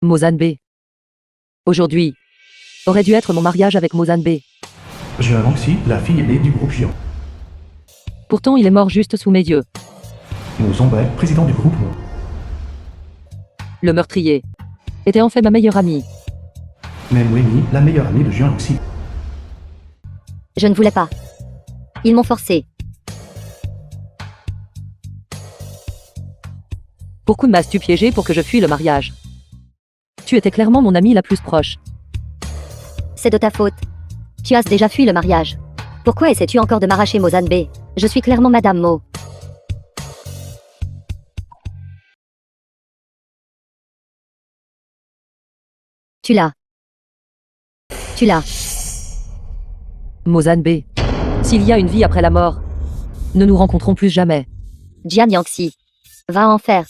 Mozanbe. Aujourd'hui aurait dû être mon mariage avec Mozanbe. Jian Langxi, la fille aînée du groupe Jian. Pourtant il est mort juste sous mes yeux. Mo Zongbai, président du groupe Mo. Le meurtrier était en fait ma meilleure amie. Meng Wenyi, la meilleure amie de Jian Langxi. Je ne voulais pas. Ils m'ont forcé. Pourquoi m'as-tu piégé pour que je fuis le mariage? Tu étais clairement mon amie la plus proche. C'est de ta faute. Tu as déjà fui le mariage. Pourquoi essaies-tu encore de m'arracher Mozanbe? Je suis clairement Madame Mo. Tu l'as. Tu l'as. Mozanbe. S'il y a une vie après la mort, ne nous rencontrons plus jamais. Jian Yangxi. Va en enfer.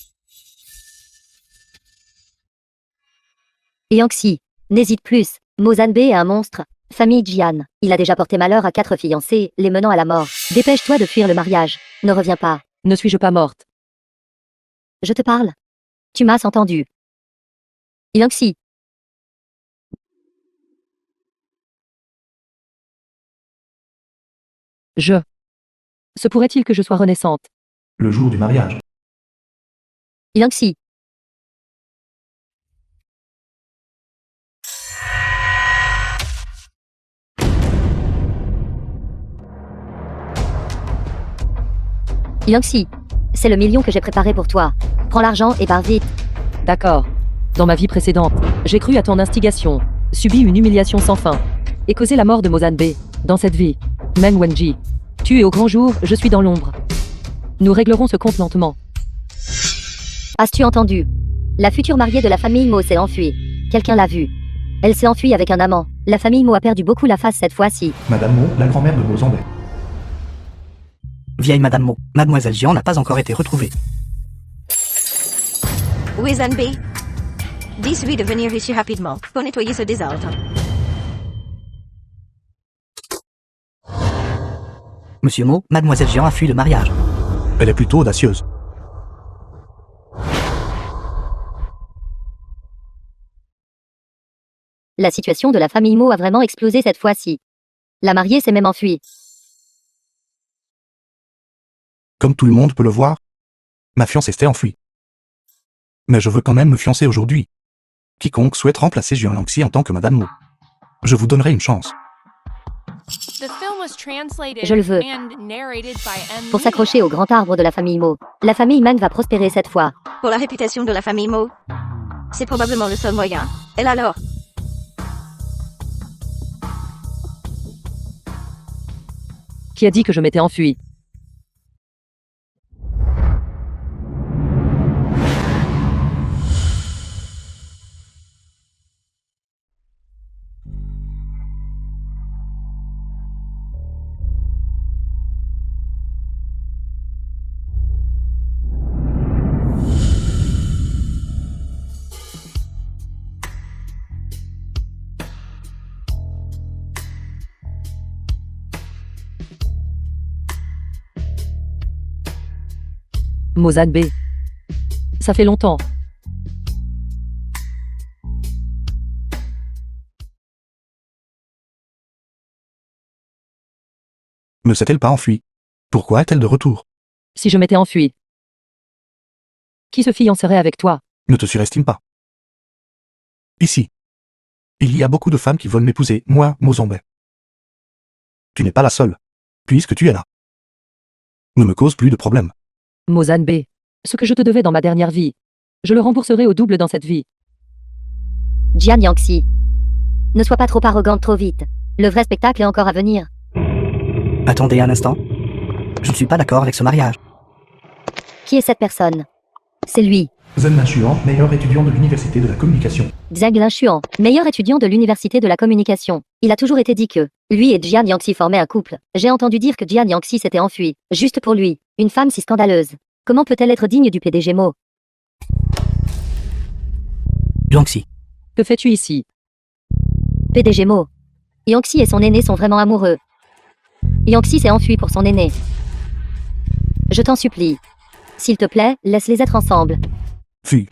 Yangxi. N'hésite plus. Mozanbe est un monstre. Famille Jian. Il a déjà porté malheur à 4 fiancés, les menant à la mort. Dépêche-toi de fuir le mariage. Ne reviens pas. Ne suis-je pas morte? Je te parle. Tu m'as entendu. Yangxi. Se pourrait-il que je sois renaissante? Le jour du mariage. Yangxi. Yangxi. C'est le million que j'ai préparé pour toi. Prends l'argent et pars vite. D'accord. Dans ma vie précédente, j'ai cru à ton instigation, subi une humiliation sans fin, et causé la mort de Mozanbe. Dans cette vie, Meng Wenji, tu es au grand jour, je suis dans l'ombre. Nous réglerons ce compte lentement. As-tu entendu? La future mariée de la famille Mo s'est enfuie. Quelqu'un l'a vue. Elle s'est enfuie avec un amant. La famille Mo a perdu beaucoup la face cette fois-ci. Madame Mo, la grand-mère de Mo Zongbai. Vieille Madame Mo, Mademoiselle Jian n'a pas encore été retrouvée. Mozanbe. Dis-lui de venir ici rapidement pour nettoyer ce désordre. Monsieur Mo, Mademoiselle Jian a fui le mariage. Elle est plutôt audacieuse. La situation de la famille Mo a vraiment explosé cette fois-ci. La mariée s'est même enfuie. Comme tout le monde peut le voir, ma fiancée s'est enfuie. Mais je veux quand même me fiancer aujourd'hui. Quiconque souhaite remplacer Jian Langxi en tant que Madame Mo, je vous donnerai une chance. Je le veux. Pour s'accrocher au grand arbre de la famille Mo. La famille Meng va prospérer cette fois. Pour la réputation de la famille Mo, c'est probablement le seul moyen. Et alors? Qui a dit que je m'étais enfuie? Mozanbe. Ça fait longtemps. Ne s'est-elle pas enfuie? Pourquoi est-elle de retour? Si je m'étais enfuie, qui se fiancerait avec toi? Ne te surestime pas. Ici, il y a beaucoup de femmes qui veulent m'épouser, moi, Mo Zongbai. Tu n'es pas la seule, puisque tu es là. Ne me cause plus de problèmes. Mozanbe. Ce que je te devais dans ma dernière vie, je le rembourserai au double dans cette vie. Jian Yangxi. Ne sois pas trop arrogante trop vite. Le vrai spectacle est encore à venir. Attendez un instant. Je ne suis pas d'accord avec ce mariage. Qui est cette personne? C'est lui. Zhen Nanshuan, meilleur étudiant de l'université de la communication. Zhang Linshuan, meilleur étudiant de l'université de la communication. Il a toujours été dit que lui et Jian Yangxi formaient un couple. J'ai entendu dire que Jian Yangxi s'était enfui, juste pour lui. Une femme si scandaleuse. Comment peut-elle être digne du PDG Mo? Yangxi. Que fais-tu ici? PDG Mo. Yangxi et son aîné sont vraiment amoureux. Yangxi s'est enfui pour son aîné. Je t'en supplie. S'il te plaît, laisse-les être ensemble. Fuis.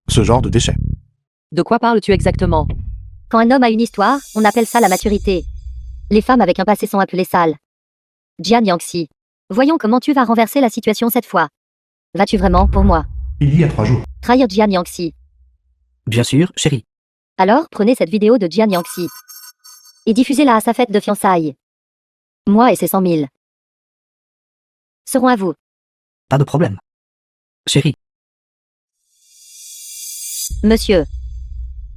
Ce genre de déchets. De quoi parles-tu exactement? Quand un homme a une histoire, on appelle ça la maturité. Les femmes avec un passé sont appelées sales. Jian Yangxi, voyons comment tu vas renverser la situation cette fois. Vas-tu vraiment pour moi Il y a 3 jours. trahir Jian Yangxi? Bien sûr, chérie. Alors, prenez cette vidéo de Jian Yangxi et diffusez-la à sa fête de fiançailles. Moi et ses 100 000 seront à vous. Pas de problème. Chérie, Monsieur,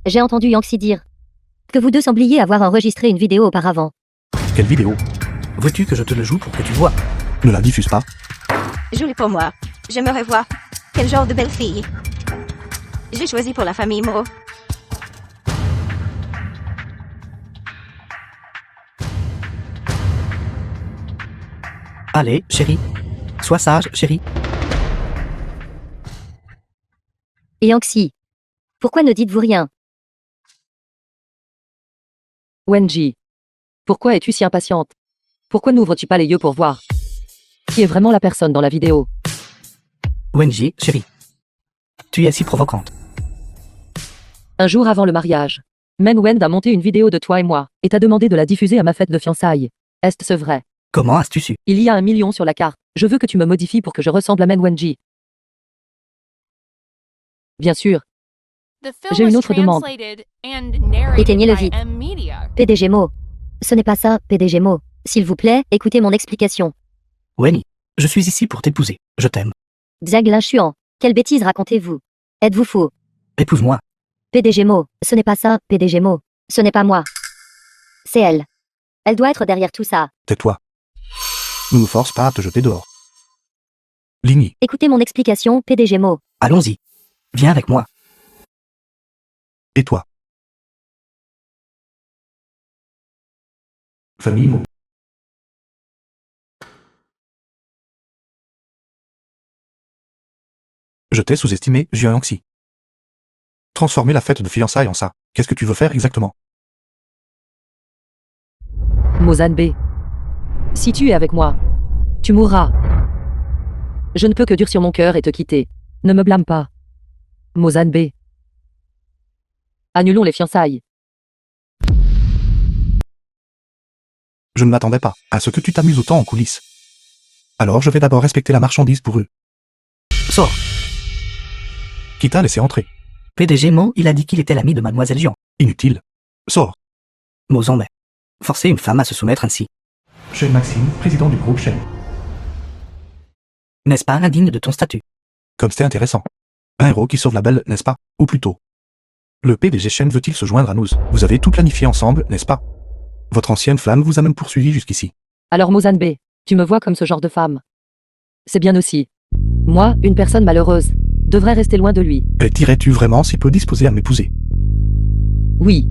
j'ai entendu Yangxi dire que vous deux sembliez avoir enregistré une vidéo auparavant. Quelle vidéo? veux-tu que je te le joue pour que tu vois? Ne la diffuse pas. Joue-le pour moi. J'aimerais voir. Quel genre de belle fille. J'ai choisi pour la famille Mo. Allez, chérie. Sois sage, chérie. Et Yangxi, pourquoi ne dites-vous rien? Wenji. Pourquoi es-tu si impatiente? Pourquoi n'ouvres-tu pas les yeux pour voir qui est vraiment la personne dans la vidéo? Wenji, chérie. Tu es si provocante. Un jour avant le mariage, Meng Wen a monté une vidéo de toi et moi, et t'a demandé de la diffuser à ma fête de fiançailles. Est-ce vrai? Comment as-tu su? Il y a 1 million sur la carte. Je veux que tu me modifies pour que je ressemble à Meng Wenji. Bien sûr. J'ai une autre demande. Éteignez le vide. PDG Mo. Ce n'est pas ça, PDG Mo. S'il vous plaît, écoutez mon explication. Weni, je suis ici pour t'épouser. Je t'aime. Xiang Linshuan, quelle bêtise racontez-vous? Êtes-vous fou? Épouse-moi. PDG Mo, ce n'est pas ça, PDG Mo. Ce n'est pas moi. C'est elle. Elle doit être derrière tout ça. Tais-toi. Ne nous force pas à te jeter dehors. Ligny, Écoutez mon explication, PDG Mo. Allons-y. Viens avec moi. et toi? Famille Mo. Je t'ai sous-estimé, Jian Yangxi. Transformer la fête de fiançailles en ça. Qu'est-ce que tu veux faire exactement? Mozanbe. Si tu es avec moi, tu mourras. Je ne peux que durcir mon cœur et te quitter. Ne me blâme pas. Mozanbe. Annulons les fiançailles. Je ne m'attendais pas à ce que tu t'amuses autant en coulisses. Alors je vais d'abord respecter la marchandise pour eux. Sors. Qui t'a laissé entrer? PDG Mo, il a dit qu'il était l'ami de Mademoiselle Jian. Inutile. Sors. Mozambe. Forcer une femme à se soumettre ainsi. Shen Maxime, président du groupe Shen. N'est-ce pas indigne de ton statut? Comme c'est intéressant. Un héros qui sauve la belle, n'est-ce pas? Ou plutôt. Le PDG Shen veut-il se joindre à nous? Vous avez tout planifié ensemble, n'est-ce pas? Votre ancienne flamme vous a même poursuivi jusqu'ici. Alors Mozanbe, tu me vois comme ce genre de femme. C'est bien aussi. Moi, une personne malheureuse, devrais rester loin de lui. Et irais-tu vraiment si peu disposé à m'épouser? Oui.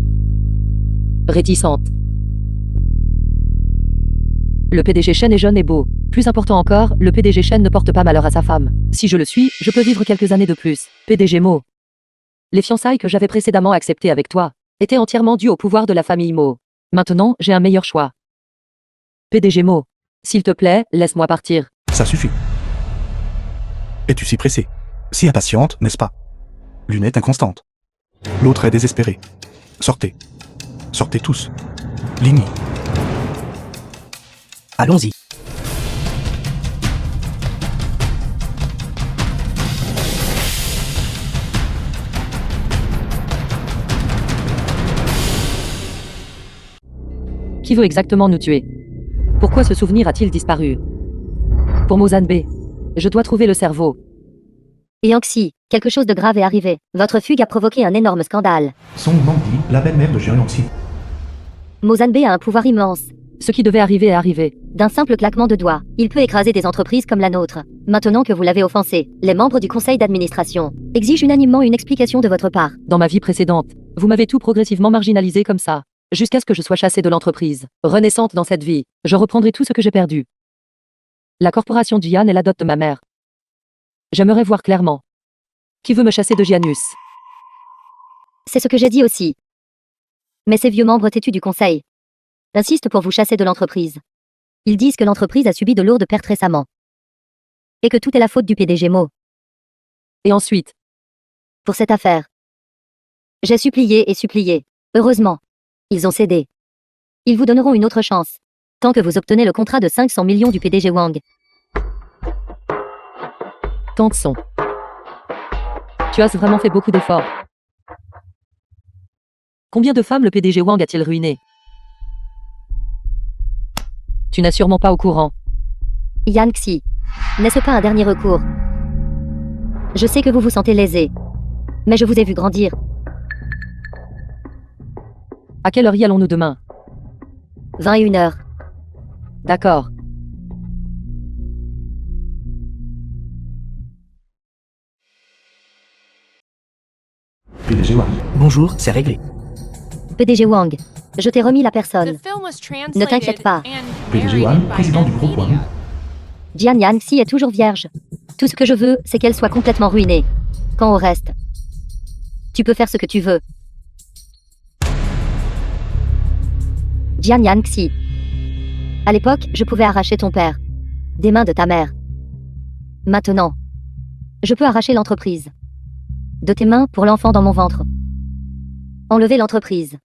Réticente. Le PDG Shen est jeune et beau. Plus important encore, le PDG Shen ne porte pas malheur à sa femme. Si je le suis, je peux vivre quelques années de plus. PDG Mo. Les fiançailles que j'avais précédemment acceptées avec toi étaient entièrement dues au pouvoir de la famille Mo. Maintenant, j'ai un meilleur choix. PDG Mo. S'il te plaît, laisse-moi partir. Ça suffit. Es-tu si pressé? Si impatiente, n'est-ce pas? L'une est inconstante. L'autre est désespérée. Sortez. Sortez tous. Ligny. Allons-y. Qui veut exactement nous tuer? Pourquoi ce souvenir a-t-il disparu? Pour Mozanbe, je dois trouver le cerveau. Et Yangxi, quelque chose de grave est arrivé. Votre fugue a provoqué un énorme scandale. Song Mangdi, la belle-mère de Jian Yangxi. Mozanbe a un pouvoir immense. Ce qui devait arriver est arrivé. D'un simple claquement de doigts, il peut écraser des entreprises comme la nôtre. Maintenant que vous l'avez offensé, les membres du conseil d'administration exigent unanimement une explication de votre part. Dans ma vie précédente, vous m'avez tout progressivement marginalisé comme ça, jusqu'à ce que je sois chassé de l'entreprise. Renaissante dans cette vie, je reprendrai tout ce que j'ai perdu. La corporation Jian est la dot de ma mère. J'aimerais voir clairement. Qui veut me chasser de Janus? C'est ce que j'ai dit aussi. Mais ces vieux membres têtus du conseil insistent pour vous chasser de l'entreprise. Ils disent que l'entreprise a subi de lourdes pertes récemment. Et que tout est la faute du PDG Mo. Et ensuite, Pour cette affaire, J'ai supplié et supplié. Heureusement. Ils ont cédé. Ils vous donneront une autre chance. Tant que vous obtenez le contrat de 500 millions du PDG Wang. Tant de son. Tu as vraiment fait beaucoup d'efforts. Combien de femmes le PDG Wang a-t-il ruiné? Tu n'as sûrement pas au courant. Yan Xi. N'est-ce pas un dernier recours? Je sais que vous vous sentez lésé. Mais je vous ai vu grandir. À quelle heure y allons-nous demain? 21h. D'accord. PDG Wang. Bonjour, c'est réglé. PDG Wang. Je t'ai remis la The personne. film was Ne t'inquiète translated pas. and PDG narrated Wang, by président du groupe NVIDIA. Wang. Jian Yanxi est toujours vierge. Tout ce que je veux, c'est qu'elle soit complètement ruinée. Quant au reste, tu peux faire ce que tu veux. Jian Yanxi. À l'époque, je pouvais arracher ton père des mains de ta mère. Maintenant, je peux arracher l'entreprise de tes mains pour l'enfant dans mon ventre. Enlever l'entreprise.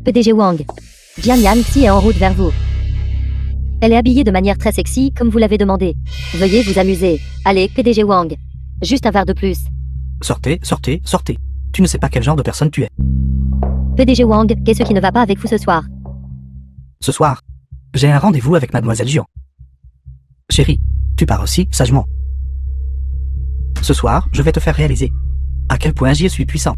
PDG Wang. Jian Yanxi est en route vers vous. Elle est habillée de manière très sexy, comme vous l'avez demandé. Veuillez vous amuser. Allez, PDG Wang. Juste un verre de plus. Sortez, sortez, sortez. Tu ne sais pas quel genre de personne tu es. PDG Wang, qu'est-ce qui ne va pas avec vous ce soir? Ce soir, j'ai un rendez-vous avec Mademoiselle Jian. Chérie, tu pars aussi, sagement. Ce soir, je vais te faire réaliser à quel point j'y suis puissant.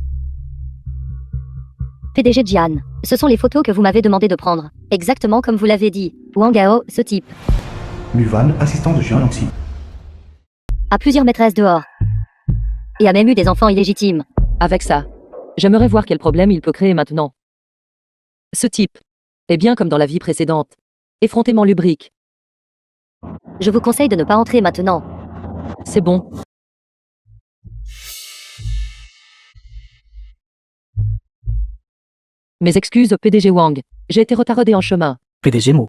PDG Jian, ce sont les photos que vous m'avez demandé de prendre. Exactement comme vous l'avez dit. Wang Gao, ce type, Luvan, assistant de Jian Yanxi. a plusieurs maîtresses dehors. Et a même eu des enfants illégitimes. Avec ça, j'aimerais voir quel problème il peut créer maintenant. Ce type est bien comme dans la vie précédente. Effrontément lubrique. Je vous conseille de ne pas entrer maintenant. C'est bon. Mes excuses au PDG Wang. J'ai été retardé en chemin. PDG Mo.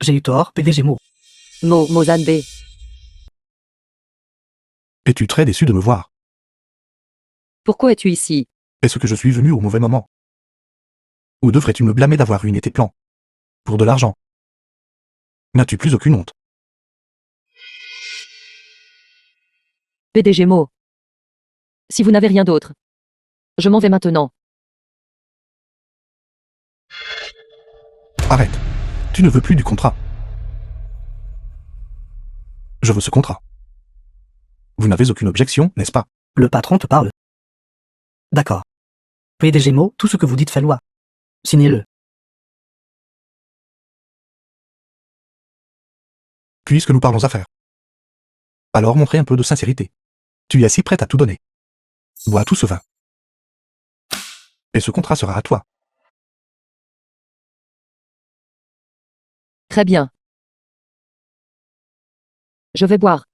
J'ai eu tort, PDG Mo. Mozan B. Es-tu très déçu de me voir? Pourquoi es-tu ici? Est-ce que je suis venu au mauvais moment? Ou devrais-tu me blâmer d'avoir ruiné tes plans? Pour de l'argent. N'as-tu plus aucune honte? PDG Mo. Si vous n'avez rien d'autre, je m'en vais maintenant. Arrête. Tu ne veux plus du contrat. Je veux ce contrat. Vous n'avez aucune objection, n'est-ce pas? Le patron te parle. D'accord. PDG Mo, tout ce que vous dites fait loi. Signez-le. Puisque nous parlons affaires. Alors montrez un peu de sincérité. Tu es si prête à tout donner. Bois tout ce vin. Et ce contrat sera à toi. Très bien. Je vais boire.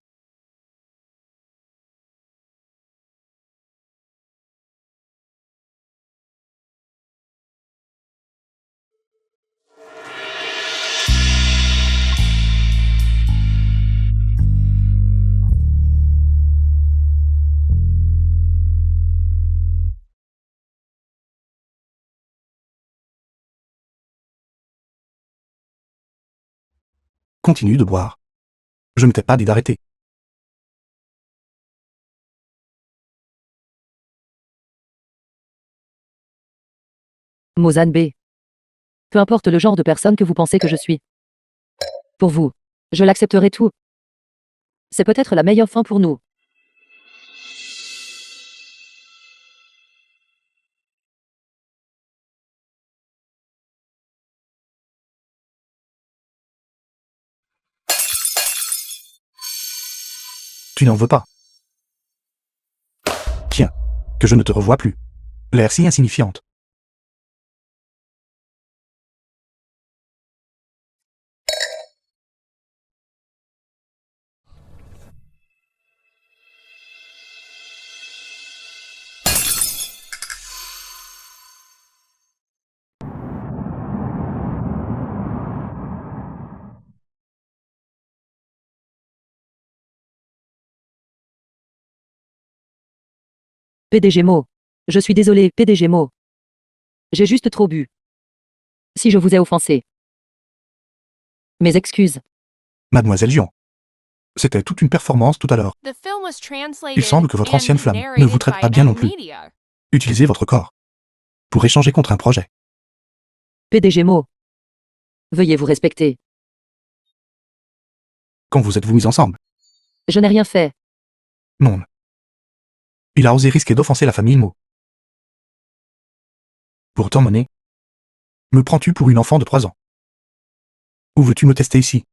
Continue de boire. Je ne t'ai pas dit d'arrêter. Mozan B. Peu importe le genre de personne que vous pensez que je suis. Pour vous, je l'accepterai tout. C'est peut-être la meilleure fin pour nous. Tu n'en veux pas. Tiens, que je ne te revois plus. L'air si insignifiante. PDG Mo. Je suis désolé, PDG Mo. J'ai juste trop bu. Si je vous ai offensé. Mes excuses. Mademoiselle Jian. C'était toute une performance tout à l'heure. Il semble que votre ancienne flamme ne vous traite pas bien non plus. Utilisez votre corps pour échanger contre un projet. PDG Mo. Veuillez vous respecter. Quand vous êtes-vous mis ensemble? Je n'ai rien fait. Non. Il a osé risquer d'offenser la famille Mo. Pourtant, Monet, me prends-tu pour une enfant de 3 ans? Ou veux-tu me tester ici?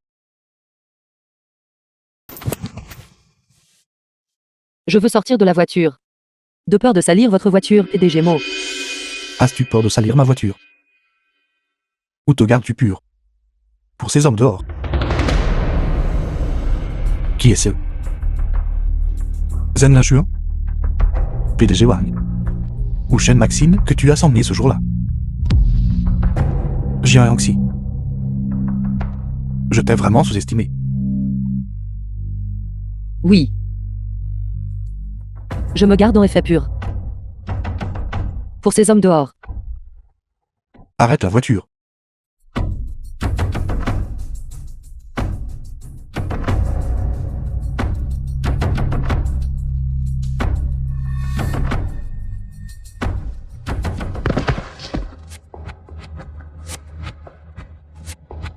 Je veux sortir de la voiture. De peur de salir votre voiture, PDG Mo. As-tu peur de salir ma voiture? Ou te gardes-tu pur? Pour ces hommes dehors. Qui est ce? Zen Linchuan? PDG Wang? Ou Shen Maxine que tu as emmené ce jour-là? Jian Yangxi. Je t'ai vraiment sous-estimé. Oui. Je me garde en effet pur. Pour ces hommes dehors. Arrête la voiture.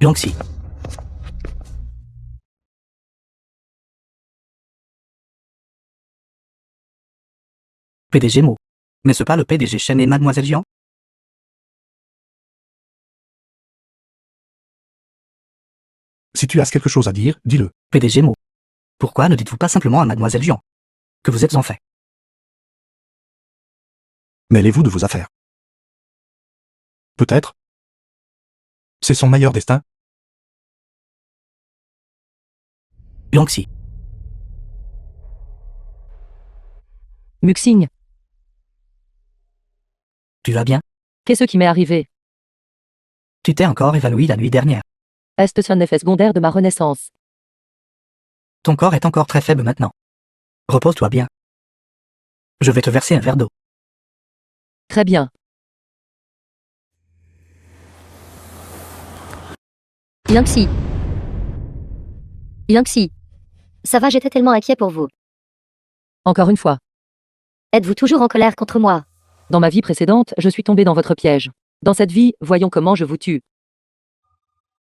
Yangxi. PDG Mo. N'est-ce pas le PDG Shen et Mademoiselle Jian? Si tu as quelque chose à dire, dis-le. PDG Mo. Pourquoi ne dites-vous pas simplement à Mademoiselle Jian que vous êtes en fait? Mêlez-vous de vos affaires. Peut-être. C'est son meilleur destin. Yangxi. Muxing. Tu vas bien? Qu'est-ce qui m'est arrivé? Tu t'es encore évanoui la nuit dernière. Est-ce un effet secondaire de ma renaissance? Ton corps est encore très faible maintenant. Repose-toi bien. Je vais te verser un verre d'eau. Très bien. Yangxi. Yangxi. Ça va, j'étais tellement inquiet pour vous. Encore une fois. Êtes-vous toujours en colère contre moi? Dans ma vie précédente, je suis tombé dans votre piège. Dans cette vie, voyons comment je vous tue.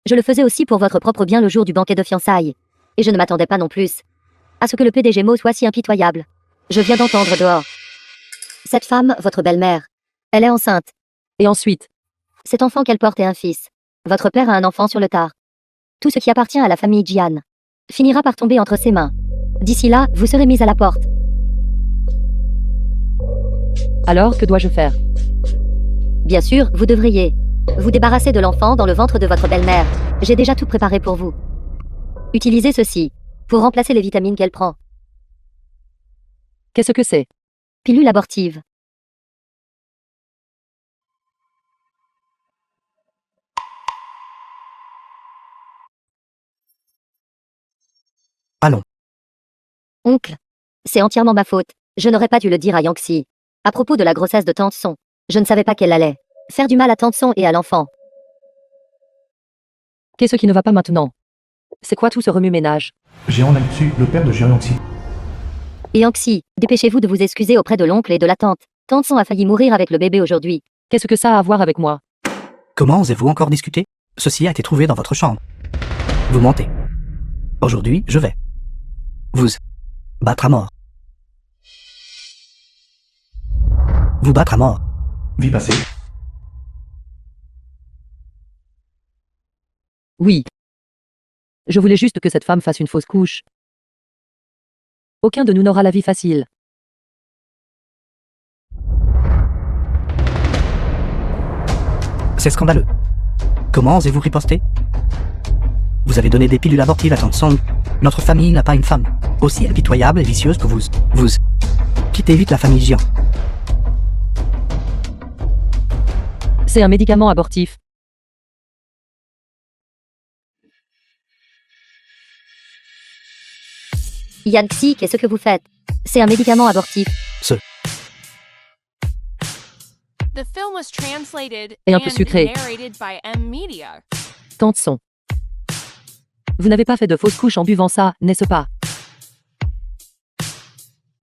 Je le faisais aussi pour votre propre bien le jour du banquet de fiançailles. Et je ne m'attendais pas non plus à ce que le PDG Mo soit si impitoyable. Je viens d'entendre dehors. Cette femme, votre belle-mère, elle est enceinte. Et ensuite? Cet enfant qu'elle porte est un fils. Votre père a un enfant sur le tard. Tout ce qui appartient à la famille Jian finira par tomber entre ses mains. D'ici là, vous serez mise à la porte. Alors, que dois-je faire? Bien sûr, vous devriez vous débarrasser de l'enfant dans le ventre de votre belle-mère. J'ai déjà tout préparé pour vous. Utilisez ceci pour remplacer les vitamines qu'elle prend. Qu'est-ce que c'est? Pilule abortive. Allons. Oncle, c'est entièrement ma faute. Je n'aurais pas dû le dire à Yangxi. À propos de la grossesse de Tante Son, je ne savais pas qu'elle allait faire du mal à Tante Son et à l'enfant. Qu'est-ce qui ne va pas maintenant? C'est quoi tout ce remue-ménage? Jian Yangxi, le père de Jian Yangxi. Et Yangxi, dépêchez-vous de vous excuser auprès de l'oncle et de la tante. Tante Son a failli mourir avec le bébé aujourd'hui. Qu'est-ce que ça a à voir avec moi? Comment osez-vous encore discuter? Ceci a été trouvé dans votre chambre. Vous mentez. Aujourd'hui, je vais vous battre à mort. Vous battre à mort. Vie passée. Oui. Je voulais juste que cette femme fasse une fausse couche. Aucun de nous n'aura la vie facile. C'est scandaleux. Comment osez-vous riposter? Vous avez donné des pilules abortives à Tante Song. Notre famille n'a pas une femme aussi impitoyable et vicieuse que vous. Vous quittez vite la famille Jian. C'est un médicament abortif. Yangxi, qu'est-ce que vous faites? C'est un médicament abortif. The film was translated Et un peu and sucré. narrated by M Media. Tante Son. Vous n'avez pas fait de fausse couche en buvant ça, n'est-ce pas?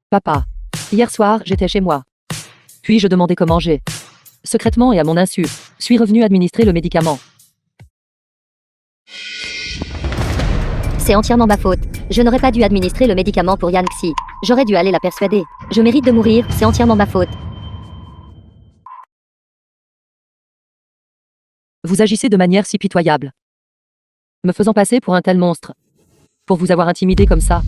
Papa. Hier soir, j'étais chez moi. Puis je demandais comment j'ai. Secrètement et à mon insu, suis revenu administrer le médicament. C'est entièrement ma faute. Je n'aurais pas dû administrer le médicament pour Yan Xi. J'aurais dû aller la persuader. Je mérite de mourir, c'est entièrement ma faute. Vous agissez de manière si pitoyable. Me faisant passer pour un tel monstre. Pour vous avoir intimidé comme ça.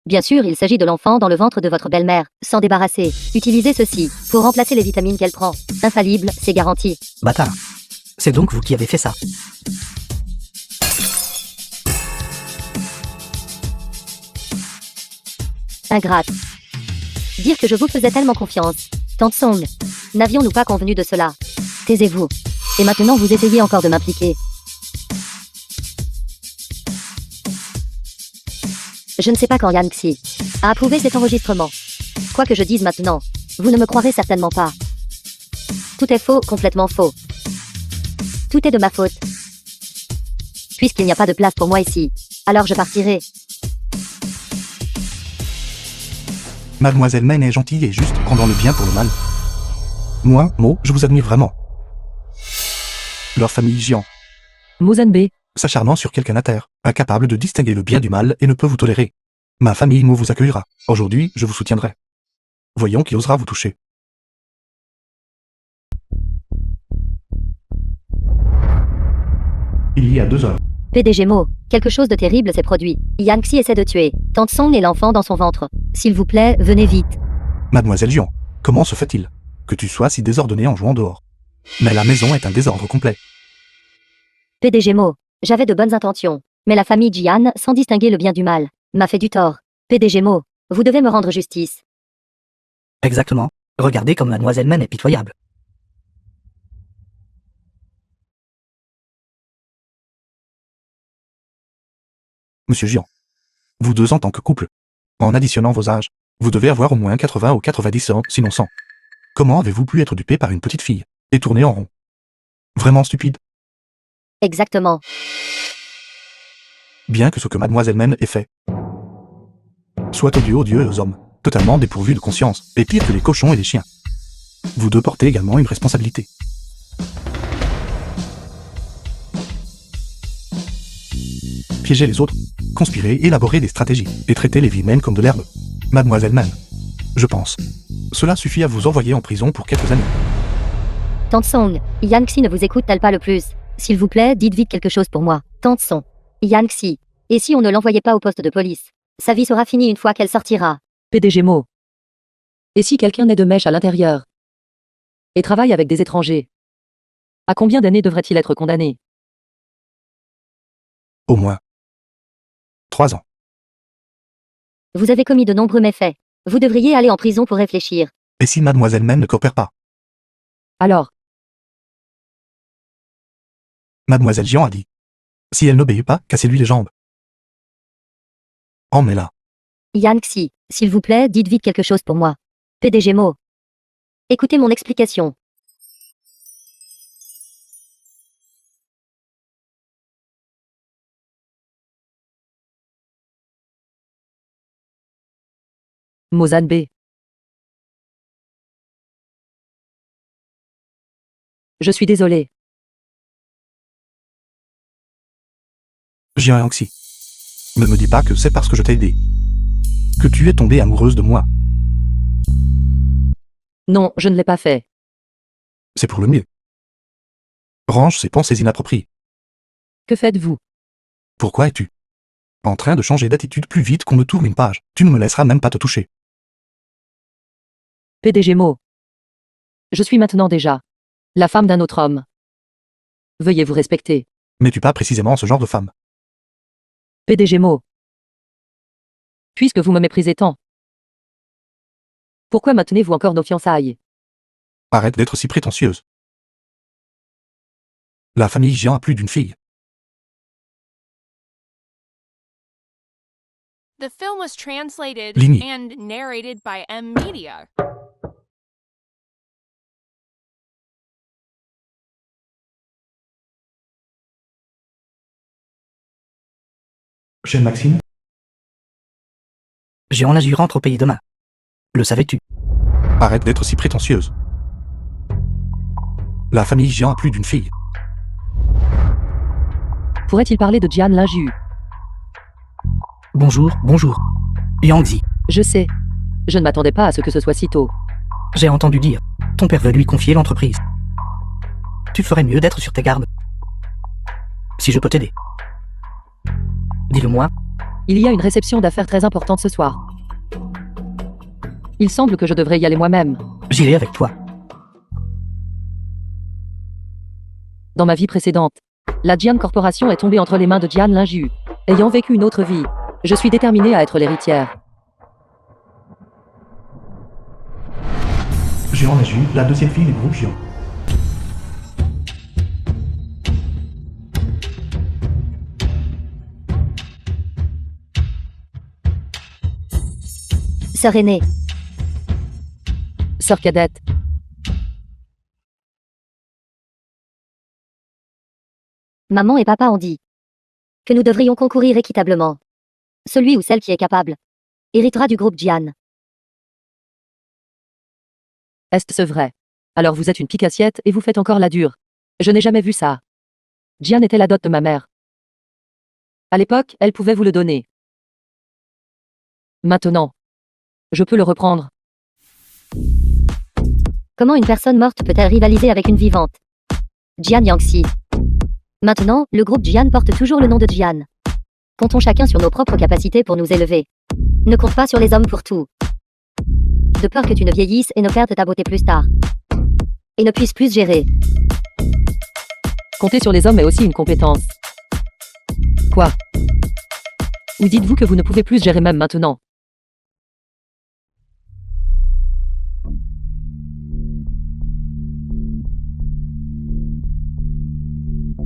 Bien sûr, il s'agit de l'enfant dans le ventre de votre belle-mère. S'en débarrasser. Utilisez ceci pour remplacer les vitamines qu'elle prend. Infallible, c'est garanti. Bâtard. C'est donc vous qui avez fait ça. Ingrate. Dire que je vous faisais tellement confiance. Tante Song. N'avions-nous pas convenu de cela? Taisez-vous. Et maintenant vous essayez encore de m'impliquer. Je ne sais pas quand Yan Xi a approuvé cet enregistrement. Quoi que je dise maintenant, vous ne me croirez certainement pas. Tout est faux, complètement faux. Tout est de ma faute. Puisqu'il n'y a pas de place pour moi ici, alors je partirai. Mademoiselle Men est gentille et juste, rendant le bien pour le mal. Moi, Mo, je vous admire vraiment. Leur famille Jian, Mozanbe. s'acharnant sur quelqu'un à terre, incapable de distinguer le bien du mal et ne peut vous tolérer. Ma famille Mo vous accueillera. Aujourd'hui, je vous soutiendrai. Voyons qui osera vous toucher. Il y a 2 heures. PDG Mo, quelque chose de terrible s'est produit. Yan Xi essaie de tuer Tante Song et l'enfant dans son ventre. S'il vous plaît, venez vite. Mademoiselle Jian, comment se fait-il que tu sois si désordonnée en jouant dehors? Mais la maison est un désordre complet. PDG Mo, j'avais de bonnes intentions. Mais la famille Jian, sans distinguer le bien du mal, m'a fait du tort. PDG Mo, vous devez me rendre justice. Exactement. Regardez comme Mademoiselle Men est pitoyable. Monsieur Jian, vous deux en tant que couple, en additionnant vos âges, vous devez avoir au moins 80 ou 90 ans, sinon 100. Comment avez-vous pu être dupé par une petite fille, et tourner en rond? Vraiment stupide. Exactement. Bien que ce que Mademoiselle Men ait fait soit odieux aux hommes, totalement dépourvus de conscience, et pire que les cochons et les chiens. Vous deux portez également une responsabilité. Piéger les autres, conspirer, élaborer des stratégies, et traiter les vies humaines comme de l'herbe. Mademoiselle Men, je pense. Cela suffit à vous envoyer en prison pour quelques années. Tante Song, Yan Xi ne vous écoute-t-elle pas le plus? S'il vous plaît, dites vite quelque chose pour moi. Tante Song. Yan Xi. Et si on ne l'envoyait pas au poste de police? Sa vie sera finie une fois qu'elle sortira. PDG Mo. Et si quelqu'un naît de mèche à l'intérieur et travaille avec des étrangers, à combien d'années devrait-il être condamné? Au moins 3 ans. Vous avez commis de nombreux méfaits. Vous devriez aller en prison pour réfléchir. Et si Mademoiselle Men ne coopère pas? Alors, Mademoiselle Jian a dit. Si elle n'obéit pas, cassez-lui les jambes. Emmenez-la. Yan Xi, s'il vous plaît, dites vite quelque chose pour moi. PDG Mo. Écoutez mon explication. Mozanbe. Je suis désolé. Jian Yangxi. Ne me dis pas que c'est parce que je t'ai aidé que tu es tombée amoureuse de moi. Non, je ne l'ai pas fait. C'est pour le mieux. Range ces pensées inappropriées. Que faites-vous? Pourquoi es-tu en train de changer d'attitude plus vite qu'on ne tourne une page? Tu ne me laisseras même pas te toucher. PDG Mo. Je suis maintenant déjà la femme d'un autre homme. Veuillez vous respecter. N'es-tu pas précisément ce genre de femme? PDG Mo. Puisque vous me méprisez tant, pourquoi maintenez-vous encore nos fiançailles? Arrête d'être si prétentieuse. La famille Jian a plus d'une fille. The film was translated Ligny. and narrated by M Media. Jeune Maxime, Jean Lagier rentre au pays demain. Le savais-tu? arrête d'être si prétentieuse. La famille Jian a plus d'une fille. Pourrait-il parler de Jian Linju? Bonjour, bonjour. Yangzi, Je sais. Je ne m'attendais pas à ce que ce soit si tôt. j'ai entendu dire. Ton père veut lui confier l'entreprise. Tu ferais mieux d'être sur tes gardes. Si je peux t'aider. Dis-le-moi. Il y a une réception d'affaires très importante ce soir. Il semble que je devrais y aller moi-même. J'irai avec toi. Dans ma vie précédente, la Jian Corporation est tombée entre les mains de Jian Linju. Ayant vécu une autre vie, je suis déterminée à être l'héritière. Jian Linju, la deuxième fille du groupe Jian. Sœur aînée. Sœur cadette. Maman et papa ont dit que nous devrions concourir équitablement. Celui ou celle qui est capable héritera du groupe Jian. Est-ce vrai? Alors vous êtes une pique-assiette et vous faites encore la dure. Je n'ai jamais vu ça. Jian était la dot de ma mère. À l'époque, elle pouvait vous le donner. Maintenant, je peux le reprendre. Comment une personne morte peut-elle rivaliser avec une vivante? Jian Yangxi. Maintenant, le groupe Jian porte toujours le nom de Jian. Comptons chacun sur nos propres capacités pour nous élever. Ne compte pas sur les hommes pour tout. De peur que tu ne vieillisses et ne perdes ta beauté plus tard. Et ne puisses plus gérer. Compter sur les hommes est aussi une compétence. Quoi? Ou dites-vous que vous ne pouvez plus gérer même maintenant?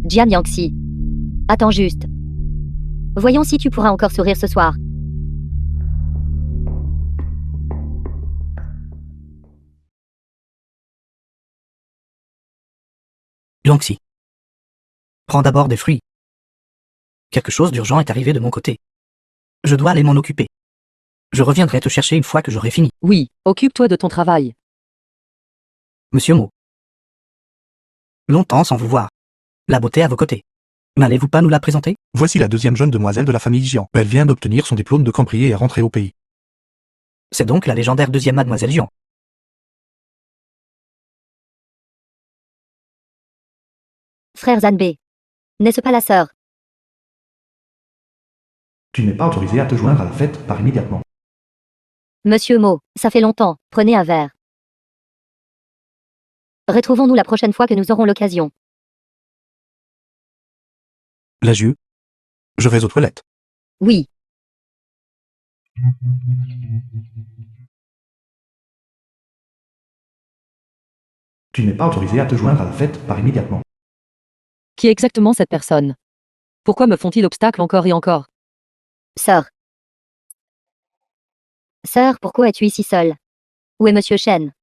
Jian Yangxi. Attends juste. Voyons si tu pourras encore sourire ce soir. Yangxi. Prends d'abord des fruits. Quelque chose d'urgent est arrivé de mon côté. Je dois aller m'en occuper. Je reviendrai te chercher une fois que j'aurai fini. Oui, occupe-toi de ton travail. Monsieur Mo. Longtemps sans vous voir. La beauté à vos côtés. N'allez-vous pas nous la présenter? Voici la deuxième jeune demoiselle de la famille Jian. Elle vient d'obtenir son diplôme de cambrier et est rentrée au pays. C'est donc la légendaire deuxième mademoiselle Jian. Frère Zanbei. N'est-ce pas la sœur? Tu n'es pas autorisé à te joindre à la fête, pars immédiatement. Monsieur Mo, ça fait longtemps, prenez un verre. Retrouvons-nous la prochaine fois que nous aurons l'occasion. Lagieux. Je vais aux toilettes. Oui. Tu n'es pas autorisé à te joindre à la fête, pars immédiatement. Qui est exactement cette personne? Pourquoi me font-ils obstacle encore et encore? Sœur. Sœur, pourquoi es-tu ici seule? Où est Monsieur Shen?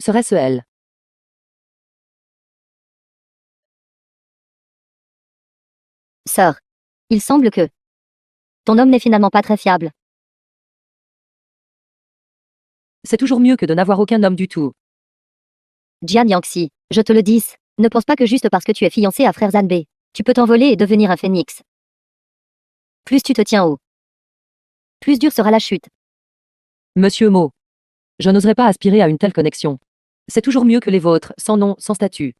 Serait-ce elle? Sœur. Il semble que ton homme n'est finalement pas très fiable. C'est toujours mieux que de n'avoir aucun homme du tout. Jian Yangxi, je te le dis, ne pense pas que juste parce que tu es fiancé à frère Zanbei, tu peux t'envoler et devenir un phénix. Plus tu te tiens haut, plus dure sera la chute. Monsieur Mo. Je n'oserais pas aspirer à une telle connexion. C'est toujours mieux que les vôtres, sans nom, sans statut.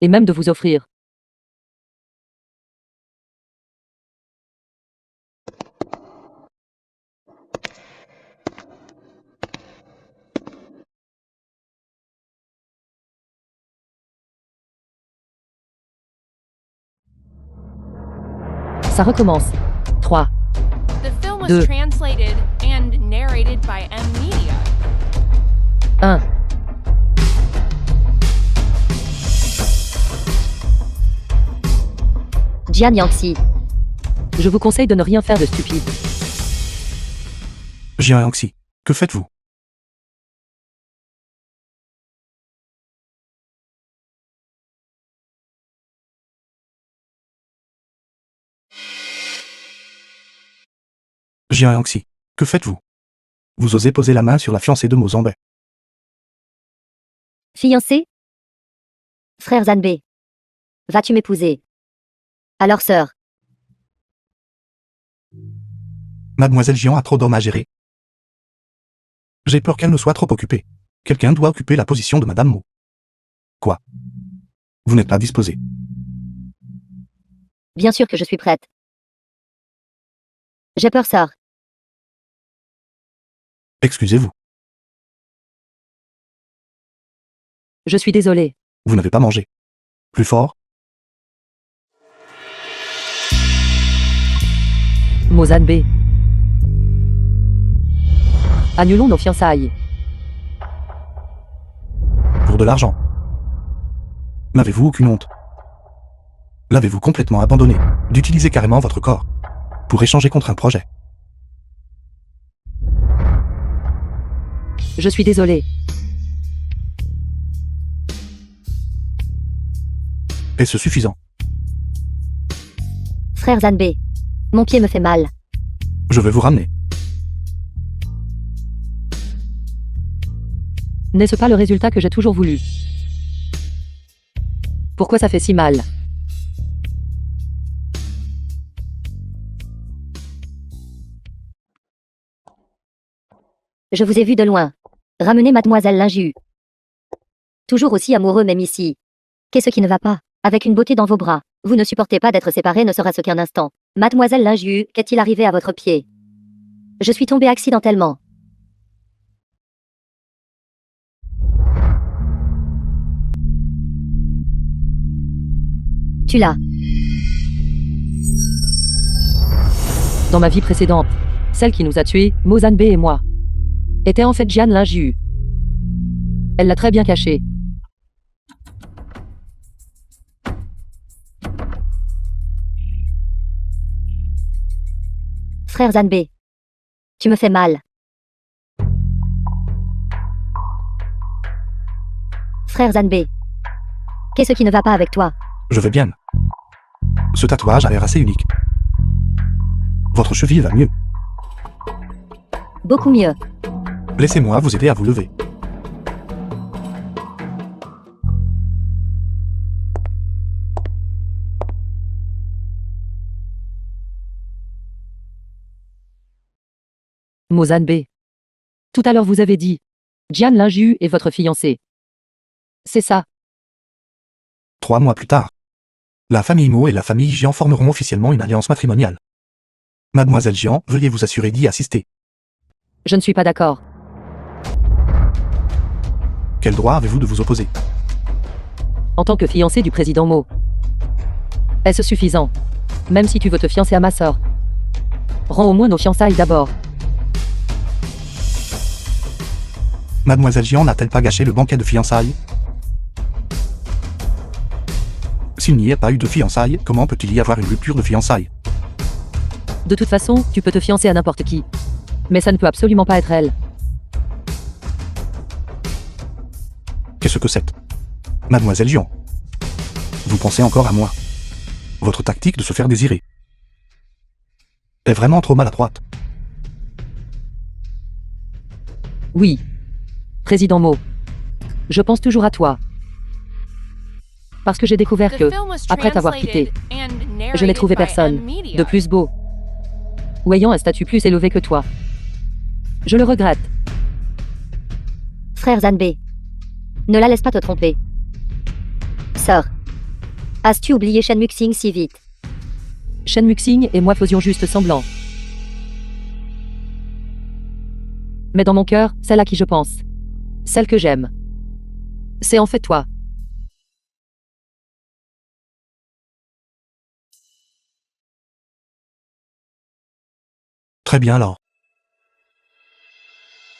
Et même de vous offrir. Ça recommence. 3. The film was Deux. translated and narrated by M Media. 1. Jian Yangxi. Je vous conseille de ne rien faire de stupide. Jian et Anxi, que faites-vous? Jian et Anxi, que faites-vous? Vous osez poser la main sur la fiancée de Mo Zanbei. Fiancé? Frère Zanbei. Vas-tu m'épouser? Alors sœur, Mademoiselle Jian a trop d'hommes à gérer. J'ai peur qu'elle ne soit trop occupée. Quelqu'un doit occuper la position de Madame Mo. Quoi? Vous n'êtes pas disposé. bien sûr que je suis prête. J'ai peur sœur. Excusez-vous, Je suis désolé. vous n'avez pas mangé. Plus fort? Mozan B. Annulons nos fiançailles. Pour de l'argent. N'avez-vous aucune honte? L'avez-vous complètement abandonné d'utiliser carrément votre corps pour échanger contre un projet? Je suis désolé. Est-ce suffisant? Frère Zanbei. Mon pied me fait mal. Je vais vous ramener. N'est-ce pas le résultat que j'ai toujours voulu? Pourquoi ça fait si mal? Je vous ai vu de loin. Ramenez mademoiselle Linju. Toujours aussi amoureux même ici. Qu'est-ce qui ne va pas? Avec une beauté dans vos bras. Vous ne supportez pas d'être séparés ne serait-ce qu'un instant. Mademoiselle Linju, qu'est-il arrivé à votre pied? Je suis tombée accidentellement. Tu l'as. Dans ma vie précédente, celle qui nous a tués, Mozan B et moi, était en fait Jian Linju. Elle l'a très bien caché. Frère Zanbei. Tu me fais mal. Frère Zanbei. Qu'est-ce qui ne va pas avec toi? Je vais bien. Ce tatouage a l'air assez unique. Votre cheville va mieux. Beaucoup mieux. Laissez-moi vous aider à vous lever. Mozan B. Tout à l'heure vous avez dit, Jian Linju est votre fiancé. C'est ça. 3 mois plus tard, la famille Mo et la famille Jian formeront officiellement une alliance matrimoniale. Mademoiselle Jian, veuillez vous assurer d'y assister. Je ne suis pas d'accord. Quel droit avez-vous de vous opposer? En tant que fiancé du président Mo. Est-ce suffisant? Même si tu veux te fiancer à ma sœur. Rends au moins nos fiançailles d'abord. Mademoiselle Jian n'a-t-elle pas gâché le banquet de fiançailles? S'il n'y a pas eu de fiançailles, comment peut-il y avoir une rupture de fiançailles? De toute façon, tu peux te fiancer à n'importe qui. Mais ça ne peut absolument pas être elle. Qu'est-ce que c'est? Mademoiselle Jian. Vous pensez encore à moi. Votre tactique de se faire désirer est vraiment trop maladroite. Oui. Président Mo. Je pense toujours à toi. Parce que j'ai découvert The que, film was après t'avoir quitté, translated and je n'ai narrated trouvé by personne M Media. de plus beau ou ayant un statut plus élevé que toi. Je le regrette. Frère Zanbei. Ne la laisse pas te tromper. Sœur. As-tu oublié Shen Muxing si vite? Shen Muxing et moi faisions juste semblant. Mais dans mon cœur, celle à qui je pense. Celle que j'aime. C'est en fait toi. Très bien alors.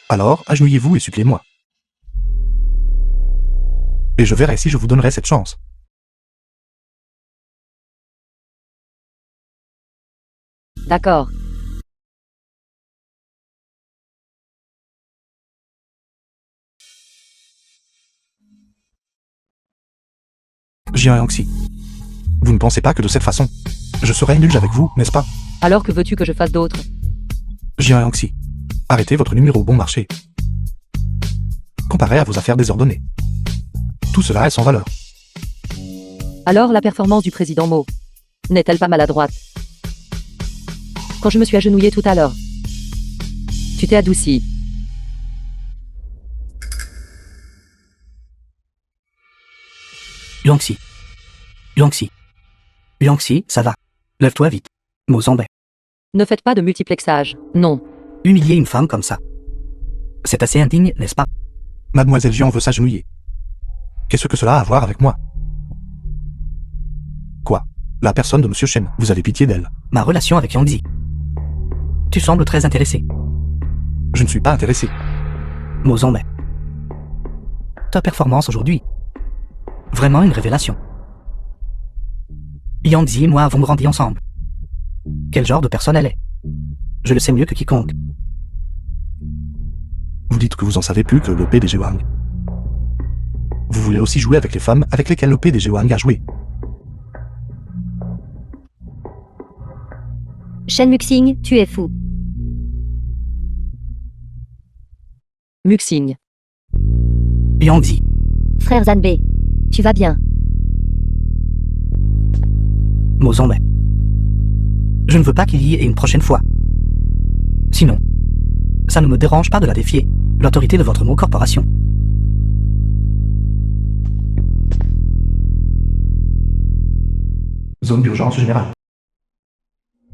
Alors, agenouillez-vous et suppliez-moi. Et je verrai si je vous donnerai cette chance. D'accord. Jian et Anxi. Vous ne pensez pas que de cette façon, je serai indulge avec vous, n'est-ce pas? Alors que veux-tu que je fasse d'autre? Jian et Anxi. Arrêtez votre numéro bon marché. Comparé à vos affaires désordonnées. Tout cela est sans valeur. Alors la performance du président Mo n'est-elle pas maladroite? Quand je me suis agenouillé tout à l'heure, tu t'es adouci. Yangxi. Yangxi. Yangxi, ça va. Lève-toi vite. Mozambe. Ne faites pas de multiplexage, non. Humilier une femme comme ça. C'est assez indigne, n'est-ce pas? Mademoiselle Jian veut s'agenouiller. Qu'est-ce que cela a à voir avec moi? Quoi? La personne de Monsieur Shen, vous avez pitié d'elle. Ma relation avec Yangxi. Tu sembles très intéressé. Je ne suis pas intéressé. Mozambe. Ta performance aujourd'hui. Vraiment une révélation. Yangxi et moi avons grandi ensemble. Quel genre de personne elle est? Je le sais mieux que quiconque. Vous dites que vous en savez plus que le PDG Wang. Vous voulez aussi jouer avec les femmes avec lesquelles le PDG Wang a joué. Shen Muxing, tu es fou. Muxing. Yangxi. Frère Zanbei, tu vas bien? Mozambe. Je ne veux pas qu'il y ait une prochaine fois. Sinon, ça ne me dérange pas de la défier, l'autorité de votre mot corporation. Zone d'urgence générale.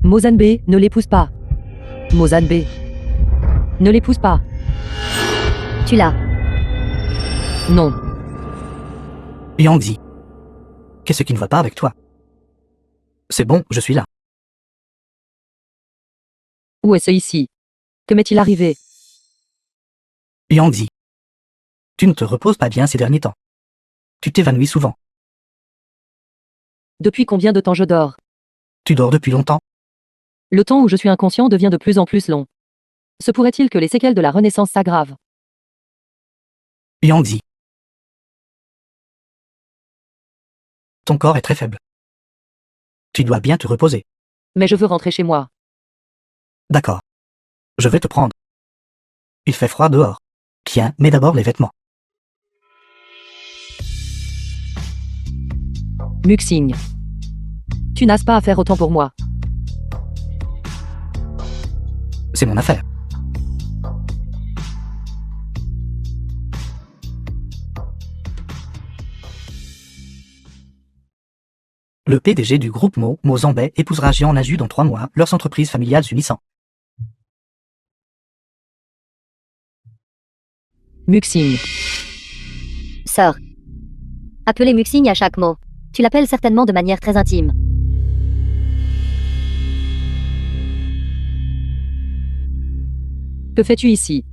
Mozambe, ne l'épouse pas. Mozambe. Ne l'épouse pas. Tu l'as. Non. Yangxi. Qu'est-ce qui ne va pas avec toi? C'est bon, je suis là. Où est-ce ici? Que m'est-il arrivé? Yangxi. Tu ne te reposes pas bien ces derniers temps. Tu t'évanouis souvent. Depuis combien de temps je dors? Tu dors depuis longtemps. Le temps où je suis inconscient devient de plus en plus long. Se pourrait-il que les séquelles de la Renaissance s'aggravent? Yangxi. Ton corps est très faible. Tu dois bien te reposer. Mais je veux rentrer chez moi. D'accord. Je vais te prendre. Il fait froid dehors. Tiens, mets d'abord les vêtements. Muxing. Tu n'as pas à faire autant pour moi. C'est mon affaire. Le PDG du groupe Mozambe, épousera Jian Naju dans 3 mois, leurs entreprises familiales s'unissant. Muxing. Sœur. Appelez Muxing à chaque mot. Tu l'appelles certainement de manière très intime. Que fais-tu ici?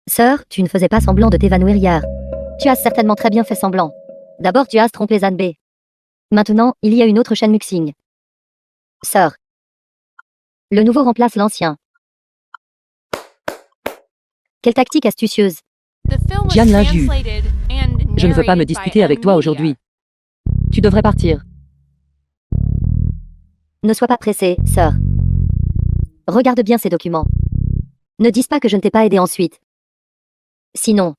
Sœur, tu ne faisais pas semblant de t'évanouir hier. Tu as certainement très bien fait semblant. D'abord tu as trompé Zanbei. Maintenant, il y a une autre chaîne Muxing. Sœur. Le nouveau remplace l'ancien. Quelle tactique astucieuse. The film was Jian Linju. translated and Je ne veux pas me narrated by disputer avec toi M. aujourd'hui. Tu devrais partir. Ne sois pas pressée, sœur. Regarde bien ces documents. Ne dis pas que je ne t'ai pas aidé ensuite. Sinon,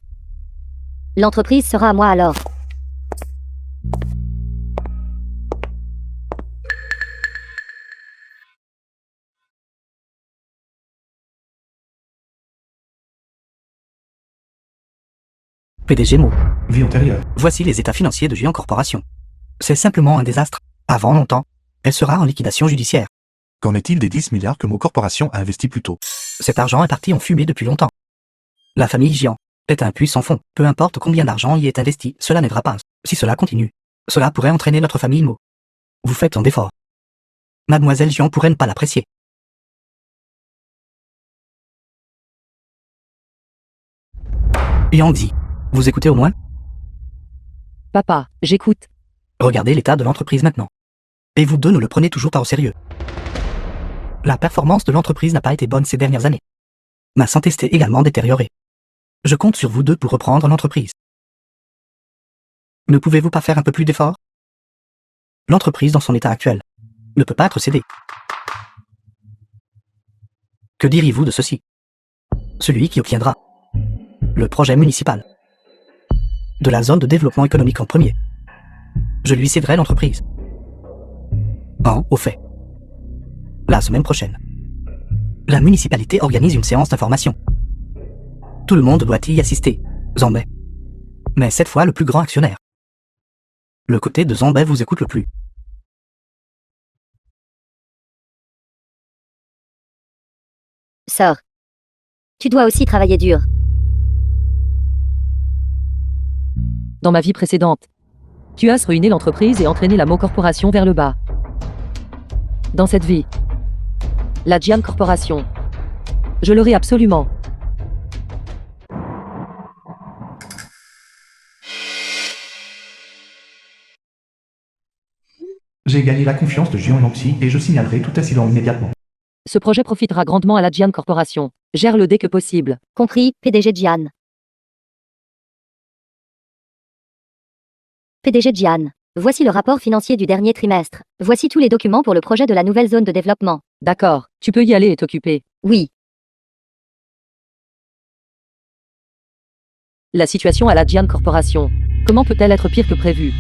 l'entreprise sera à moi alors. PDG Mo. Vie antérieure. Voici les états financiers de Jian Corporation. C'est simplement un désastre. Avant longtemps, elle sera en liquidation judiciaire. Qu'en est-il des 10 milliards que Mo Corporation a investis plus tôt? Cet argent est parti en fumée depuis longtemps. La famille Jian est un puits sans fond. Peu importe combien d'argent y est investi, cela n'aidera pas. Si cela continue, cela pourrait entraîner notre famille Mo. Vous faites tant d'efforts. Mademoiselle Jian pourrait ne pas l'apprécier. Yangxi, vous écoutez au moins? Papa, j'écoute. Regardez l'état de l'entreprise maintenant. Et vous deux ne le prenez toujours pas au sérieux. La performance de l'entreprise n'a pas été bonne ces dernières années. Ma santé s'est également détériorée. Je compte sur vous deux pour reprendre l'entreprise. Ne pouvez-vous pas faire un peu plus d'efforts? L'entreprise dans son état actuel ne peut pas être cédée. Que diriez-vous de ceci? Celui qui obtiendra le projet municipal de la zone de développement économique en premier, je lui céderai l'entreprise. Au fait, la semaine prochaine, la municipalité organise une séance d'information. Tout le monde doit y assister, Zambé. Mais cette fois le plus grand actionnaire. Le côté de Zambé vous écoute le plus. Sœur. Tu dois aussi travailler dur. Dans ma vie précédente, tu as ruiné l'entreprise et entraîné la Mo Corporation vers le bas. Dans cette vie, la Jian Corporation, je l'aurai absolument. J'ai gagné la confiance de Jian Yangtze et je signalerai tout incident immédiatement. Ce projet profitera grandement à la Jian Corporation. Gère-le dès que possible. Compris, PDG Jian. PDG Jian. Voici le rapport financier du dernier trimestre. Voici tous les documents pour le projet de la nouvelle zone de développement. D'accord, tu peux y aller et t'occuper. Oui. La situation à la Jian Corporation. Comment peut-elle être pire que prévu?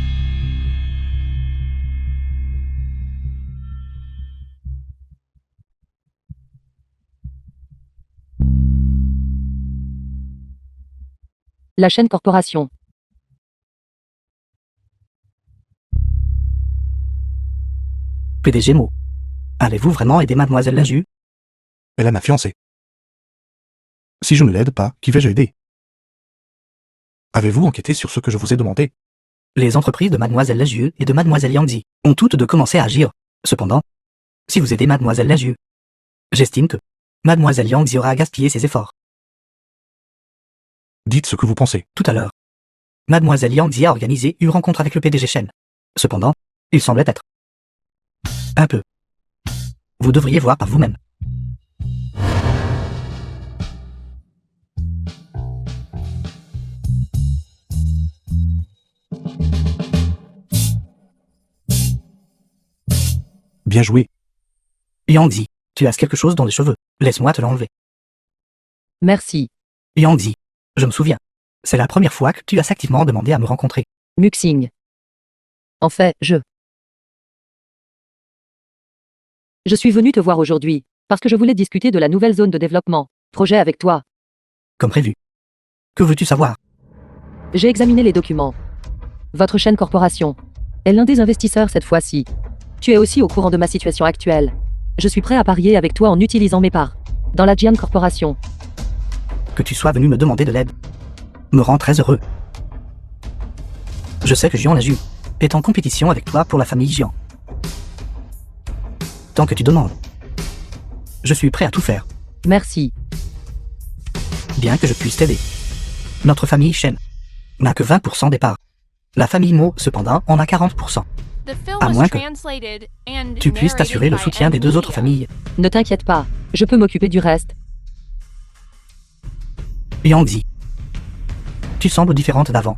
La chaîne corporation. PDG Mo. Allez-vous vraiment aider mademoiselle Laju? Elle est ma fiancée. Si je ne l'aide pas, qui vais-je aider? Avez-vous enquêté sur ce que je vous ai demandé? Les entreprises de mademoiselle Laju et de mademoiselle Yangtze ont toutes de commencer à agir. Cependant, si vous aidez mademoiselle Laju, j'estime que mademoiselle Yangtze aura à gaspiller ses efforts. Dites ce que vous pensez. Tout à l'heure, mademoiselle Yangtze a organisé une rencontre avec le PDG Shen. Cependant, il semblait être un peu. Vous devriez voir par vous-même. Bien joué. Yangtze, tu as quelque chose dans les cheveux. Laisse-moi te l'enlever. Merci. Yangtze, je me souviens. C'est la première fois que tu as activement demandé à me rencontrer. Muxing. En fait, Je suis venu te voir aujourd'hui, parce que je voulais discuter de la nouvelle zone de développement, projet avec toi. Comme prévu. Que veux-tu savoir? J'ai examiné les documents. Votre chaîne corporation est l'un des investisseurs cette fois-ci. Tu es aussi au courant de ma situation actuelle. Je suis prêt à parier avec toi en utilisant mes parts dans la Jian Corporation. Que tu sois venu me demander de l'aide me rend très heureux. Je sais que Jian Laju est en compétition avec toi pour la famille Jian. Tant que tu demandes, je suis prêt à tout faire, Merci. bien que je puisse t'aider. Notre famille Shen n'a que 20% des parts. La famille Mo, cependant, en a 40%. The film À was moins que translated and Tu puisses t'assurer narrated le by soutien des deux autres M-Media. familles. Ne t'inquiète pas, je peux m'occuper du reste. Yangtze, tu sembles différente d'avant.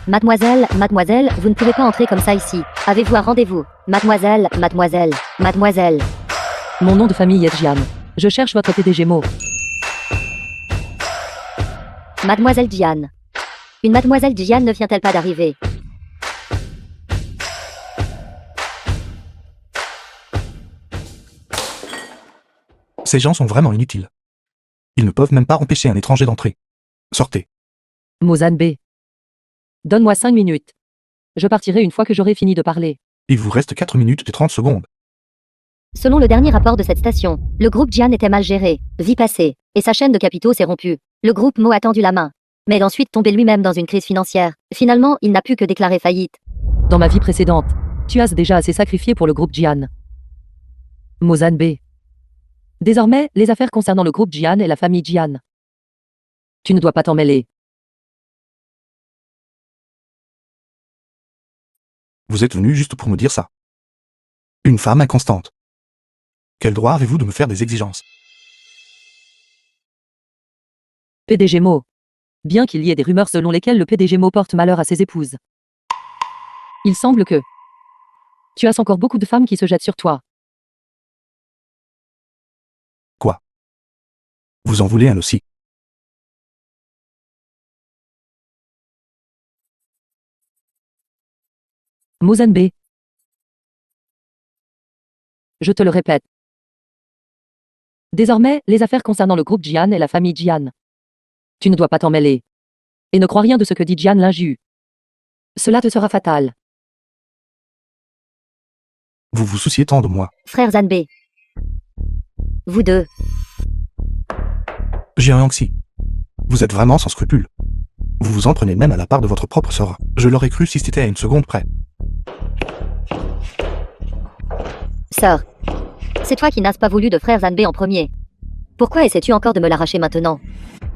Mademoiselle, mademoiselle, vous ne pouvez pas entrer comme ça ici. Avez-vous un rendez-vous? Mademoiselle, mademoiselle, mademoiselle. Mon nom de famille est Jian. Je cherche votre PDG Mo. Mademoiselle Jian. Une mademoiselle Jian ne vient-elle pas d'arriver? Ces gens sont vraiment inutiles. Ils ne peuvent même pas empêcher un étranger d'entrer. Sortez. Mozan B. Donne-moi 5 minutes. Je partirai une fois que j'aurai fini de parler. Il vous reste 4 minutes et 30 secondes. Selon le dernier rapport de cette station, le groupe Jian était mal géré, vie passée, et sa chaîne de capitaux s'est rompue. Le groupe Mo a tendu la main, mais est ensuite tombé lui-même dans une crise financière. Finalement, il n'a pu que déclarer faillite. Dans ma vie précédente, tu as déjà assez sacrifié pour le groupe Jian. Mozan B. Désormais, les affaires concernant le groupe Jian et la famille Jian. Tu ne dois pas t'en mêler. Vous êtes venu juste pour me dire ça. Une femme inconstante. Quel droit avez-vous de me faire des exigences? PDG Mo. Bien qu'il y ait des rumeurs selon lesquelles le PDG Mo porte malheur à ses épouses. Il semble que tu as encore beaucoup de femmes qui se jettent sur toi. Quoi? Vous en voulez un aussi? Mozambe. Je te le répète. Désormais, les affaires concernant le groupe Jian et la famille Jian. Tu ne dois pas t'en mêler. Et ne crois rien de ce que dit Jian Linju. Cela te sera fatal. Vous vous souciez tant de moi. Frère Zanbe. Vous deux. Jian Yangxi. Vous êtes vraiment sans scrupules. Vous vous en prenez même à la part de votre propre sœur. Je l'aurais cru si c'était à une seconde près. Sœur. C'est toi qui n'as pas voulu de frère Zanbe en premier. Pourquoi essaies-tu encore de me l'arracher maintenant?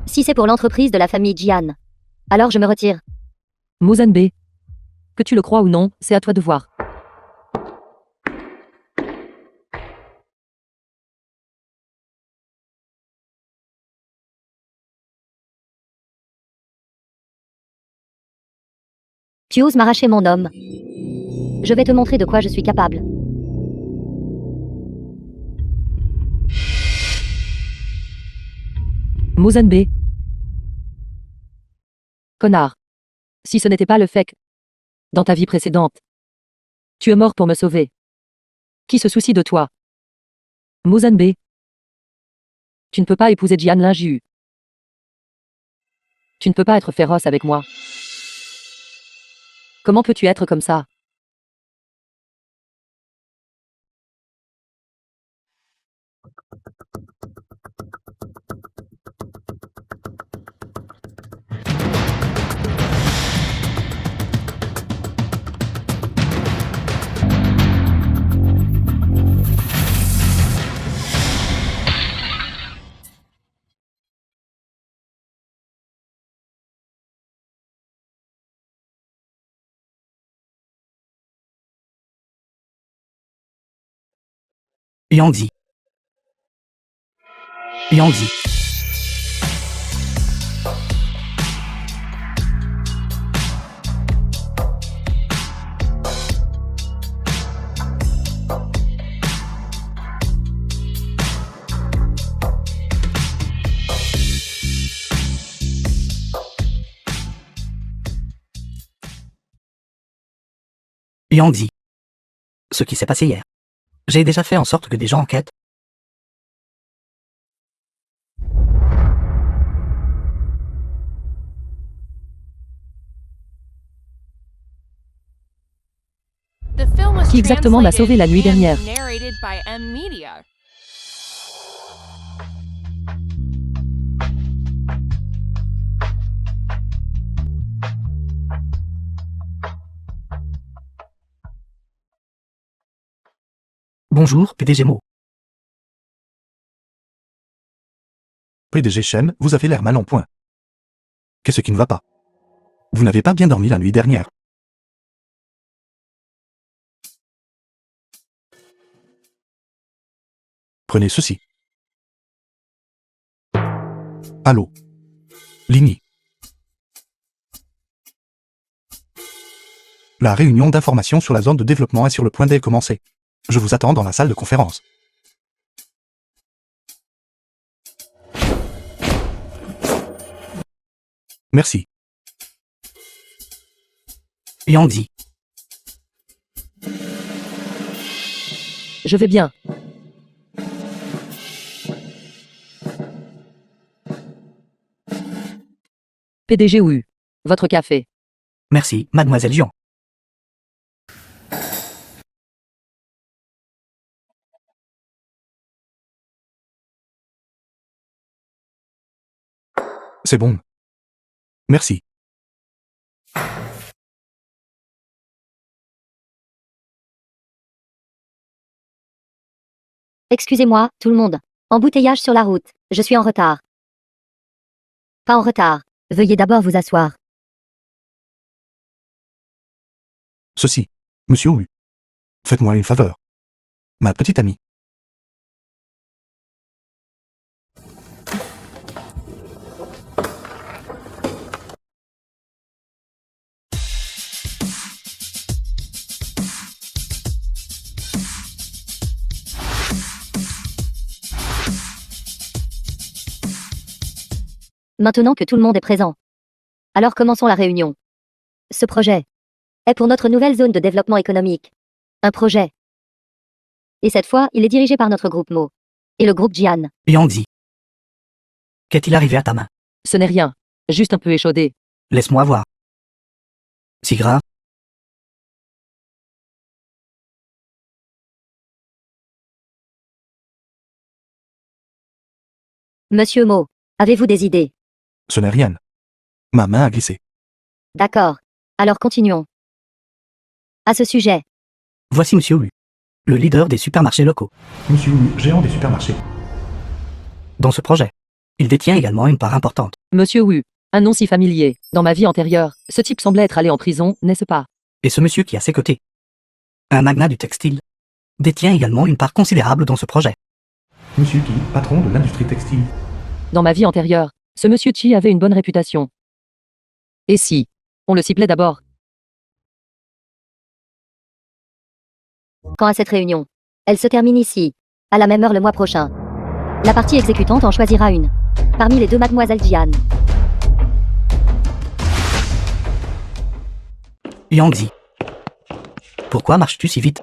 Si c'est pour l'entreprise de la famille Jian, alors je me retire. Mozambe. Que tu le crois ou non, c'est à toi de voir. Tu oses m'arracher mon homme. Je vais te montrer de quoi je suis capable. Mozambe. Connard. Si ce n'était pas le fait que, dans ta vie précédente, tu es mort pour me sauver. Qui se soucie de toi? Mozambe. Tu ne peux pas épouser Jian Linju. Tu ne peux pas être féroce avec moi. Comment peux-tu être comme ça? Yangzi. Yangzi. Yangzi. Ce qui s'est passé hier. J'ai déjà fait en sorte que des gens enquêtent. The film was Qui exactement m'a sauvé la nuit translated dernière? and narrated by M Media. Bonjour, PDG Mo. PDG Shen, vous avez l'air mal en point. Qu'est-ce qui ne va pas? Vous n'avez pas bien dormi la nuit dernière. Prenez ceci. Allô? Ligny. La réunion d'information sur la zone de développement est sur le point d'être commencée. Je vous attends dans la salle de conférence. Merci. Yangzi. Je vais bien. PDG Wu. Votre café. Merci, mademoiselle Jian. C'est bon. Merci. Excusez-moi, tout le monde. Embouteillage sur la route. Je suis en retard. Pas en retard. Veuillez d'abord vous asseoir. Ceci. Monsieur Wu. Faites-moi une faveur. Ma petite amie. Maintenant que tout le monde est présent. Alors commençons la réunion. Ce projet est pour notre nouvelle zone de développement économique. Un projet. Et cette fois, il est dirigé par notre groupe Mo. Et le groupe Jian. Yangzi. Qu'est-il arrivé à ta main? Ce n'est rien. Juste un peu échaudé. Laisse-moi voir. Si grave? Monsieur Mo, avez-vous des idées? Ce n'est rien. Ma main a glissé. D'accord. Alors continuons. À ce sujet, Voici Monsieur Wu, le leader des supermarchés locaux. Monsieur Wu, géant des supermarchés. Dans ce projet, il détient également une part importante. Monsieur Wu. Un nom si familier. Dans ma vie antérieure, ce type semblait être allé en prison, n'est-ce pas? Et ce monsieur qui est à ses côtés, un magnat du textile, détient également une part considérable dans ce projet. Monsieur Qui, patron de l'industrie textile. Dans ma vie antérieure, ce monsieur Chi avait une bonne réputation. Et si on le ciblait d'abord? quand à cette réunion, elle se termine ici, à la même heure le mois prochain. La partie exécutante en choisira une. Parmi les deux mademoiselles Jian. Yangzi. Pourquoi marches-tu si vite?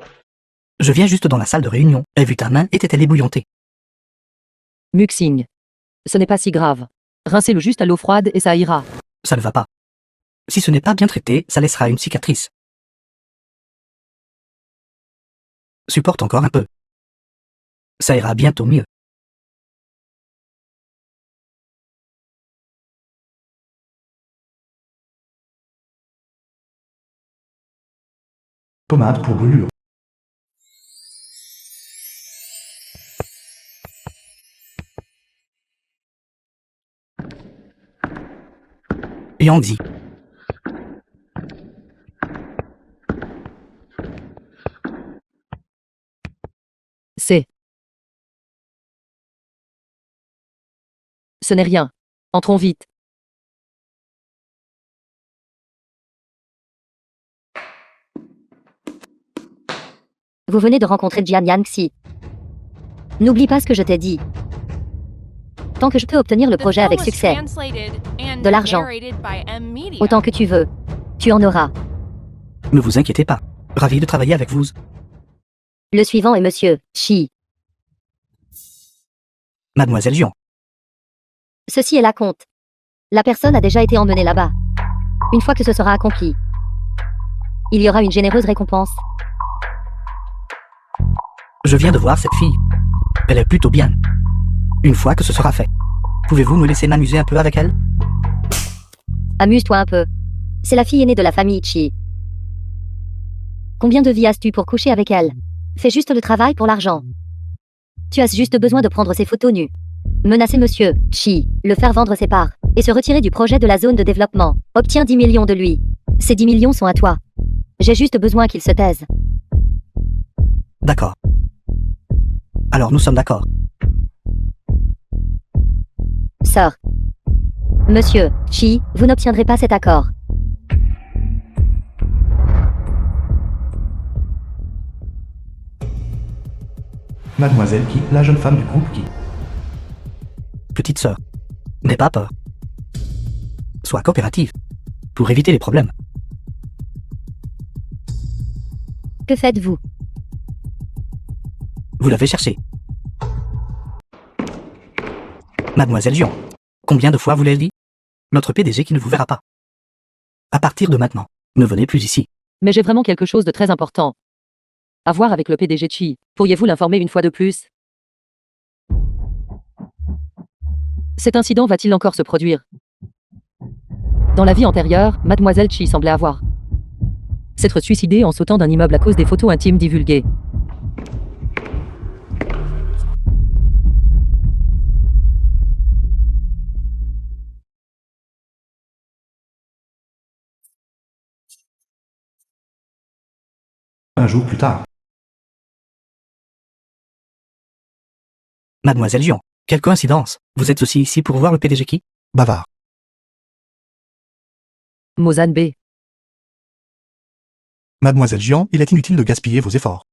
Je viens juste dans la salle de réunion, et vu ta main était-elle ébouillantée. Muxing. Ce n'est pas si grave. Rincez-le juste à l'eau froide et ça ira. Ça ne va pas. Si ce n'est pas bien traité, ça laissera une cicatrice. Supporte encore un peu. Ça ira bientôt mieux. Pommade pour brûlure. Yangzi. C'est. Ce n'est rien. Entrons vite. Vous venez de rencontrer Jian Yangxi. N'oublie pas ce que je t'ai dit. Tant que je peux obtenir le The projet film avec was succès, translated and De l'argent. narrated by M Media. autant que tu veux, tu en auras. Ne vous inquiétez pas. Ravi de travailler avec vous. Le suivant est Monsieur Shi. Mademoiselle Jian. Ceci est la compte. La personne a déjà été emmenée là-bas. Une fois que ce sera accompli, il y aura une généreuse récompense. Je viens de voir cette fille. Elle est plutôt bien. Une fois que ce sera fait, pouvez-vous me laisser m'amuser un peu avec elle? Amuse-toi un peu. C'est la fille aînée de la famille Chi. Combien de vies as-tu pour coucher avec elle? Fais juste le travail pour l'argent. Tu as juste besoin de prendre ses photos nues. Menacer Monsieur Chi, le faire vendre ses parts, et se retirer du projet de la zone de développement. Obtiens 10 millions de lui. Ces 10 millions sont à toi. J'ai juste besoin qu'il se taise. D'accord. Alors nous sommes d'accord. Sœur. Monsieur Chi, vous n'obtiendrez pas cet accord. Mademoiselle Qui, la jeune femme du groupe Qui. Petite sœur, n'aie pas peur. Sois coopérative, pour éviter les problèmes. Que faites-vous? Vous l'avez cherché. Mademoiselle Jian, combien de fois vous l'ai dit? Notre PDG qui ne vous verra pas. À partir de maintenant, ne venez plus ici. Mais j'ai vraiment quelque chose de très important. À voir avec le PDG Chi. Pourriez-vous l'informer une fois de plus? Cet incident va-t-il encore se produire? Dans la vie antérieure, Mademoiselle Chi semblait avoir s'être suicidée en sautant d'un immeuble à cause des photos intimes divulguées. Un jour plus tard. Mademoiselle Jian, quelle coïncidence. Vous êtes aussi ici pour voir le PDG qui? Bavard. Mozan B. Mademoiselle Jian, il est inutile de gaspiller vos efforts.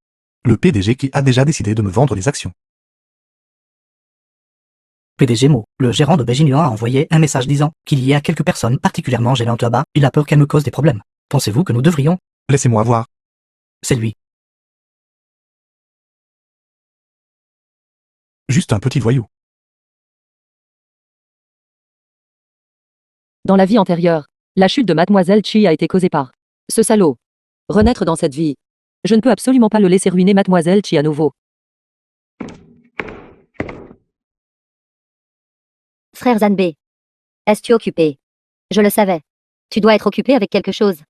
Le PDG Qui a déjà décidé de me vendre les actions. PDG Mo, le gérant de Beijing Yuan a envoyé un message disant qu'il y a quelques personnes particulièrement gênantes là-bas. Il a peur qu'elles me causent des problèmes. Pensez-vous que nous devrions? Laissez-moi voir. C'est lui. Juste un petit voyou. Dans la vie antérieure, la chute de Mademoiselle Chi a été causée par ce salaud. Renaître dans cette vie. Je ne peux absolument pas le laisser ruiner Mademoiselle Chi à nouveau. Frère Zanbei. Es-tu occupé? Je le savais. Tu dois être occupé avec quelque chose.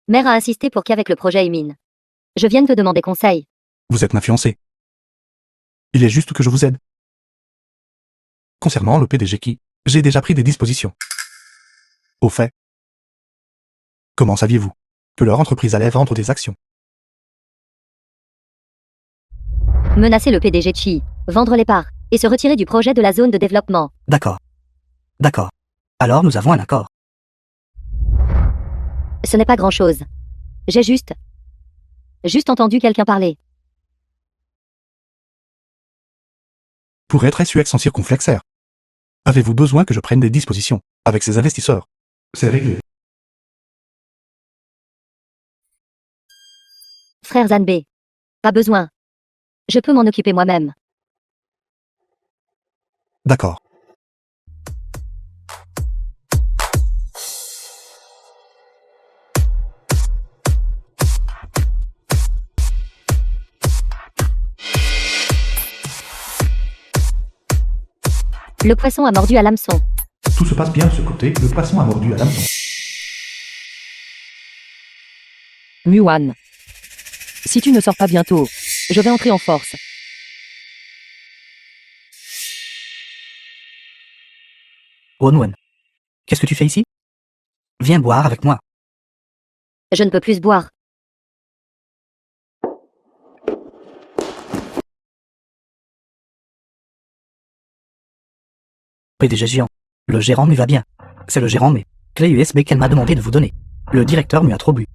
Mère a insisté pour qu'avec le projet Emin. Je vienne te demander conseil. Vous êtes ma fiancée. Il est juste que je vous aide. Concernant le PDG qui, j'ai déjà pris des dispositions. Au fait, comment saviez-vous que leur entreprise allait vendre des actions? Menacer le PDG Chi, vendre les parts, et se retirer du projet de la zone de développement. D'accord. D'accord. Alors nous avons un accord. Ce n'est pas grand-chose. J'ai juste entendu quelqu'un parler. Pour être SUX sans circonflexaire. Avez-vous besoin que je prenne des dispositions avec ces investisseurs? C'est réglé. Frère Zanbei. Pas besoin. Je peux m'en occuper moi-même. D'accord. Le poisson a mordu à l'hameçon. Tout se passe bien de ce côté, le poisson a mordu à l'hameçon. Muan. Si tu ne sors pas bientôt, je vais entrer en force. Wonwen. Qu'est-ce que tu fais ici? Viens boire avec moi. Je ne peux plus boire. PDG géant. Le gérant me va bien. C'est le gérant mais. Clé USB qu'elle m'a demandé de vous donner. Le directeur m'y a trop bu.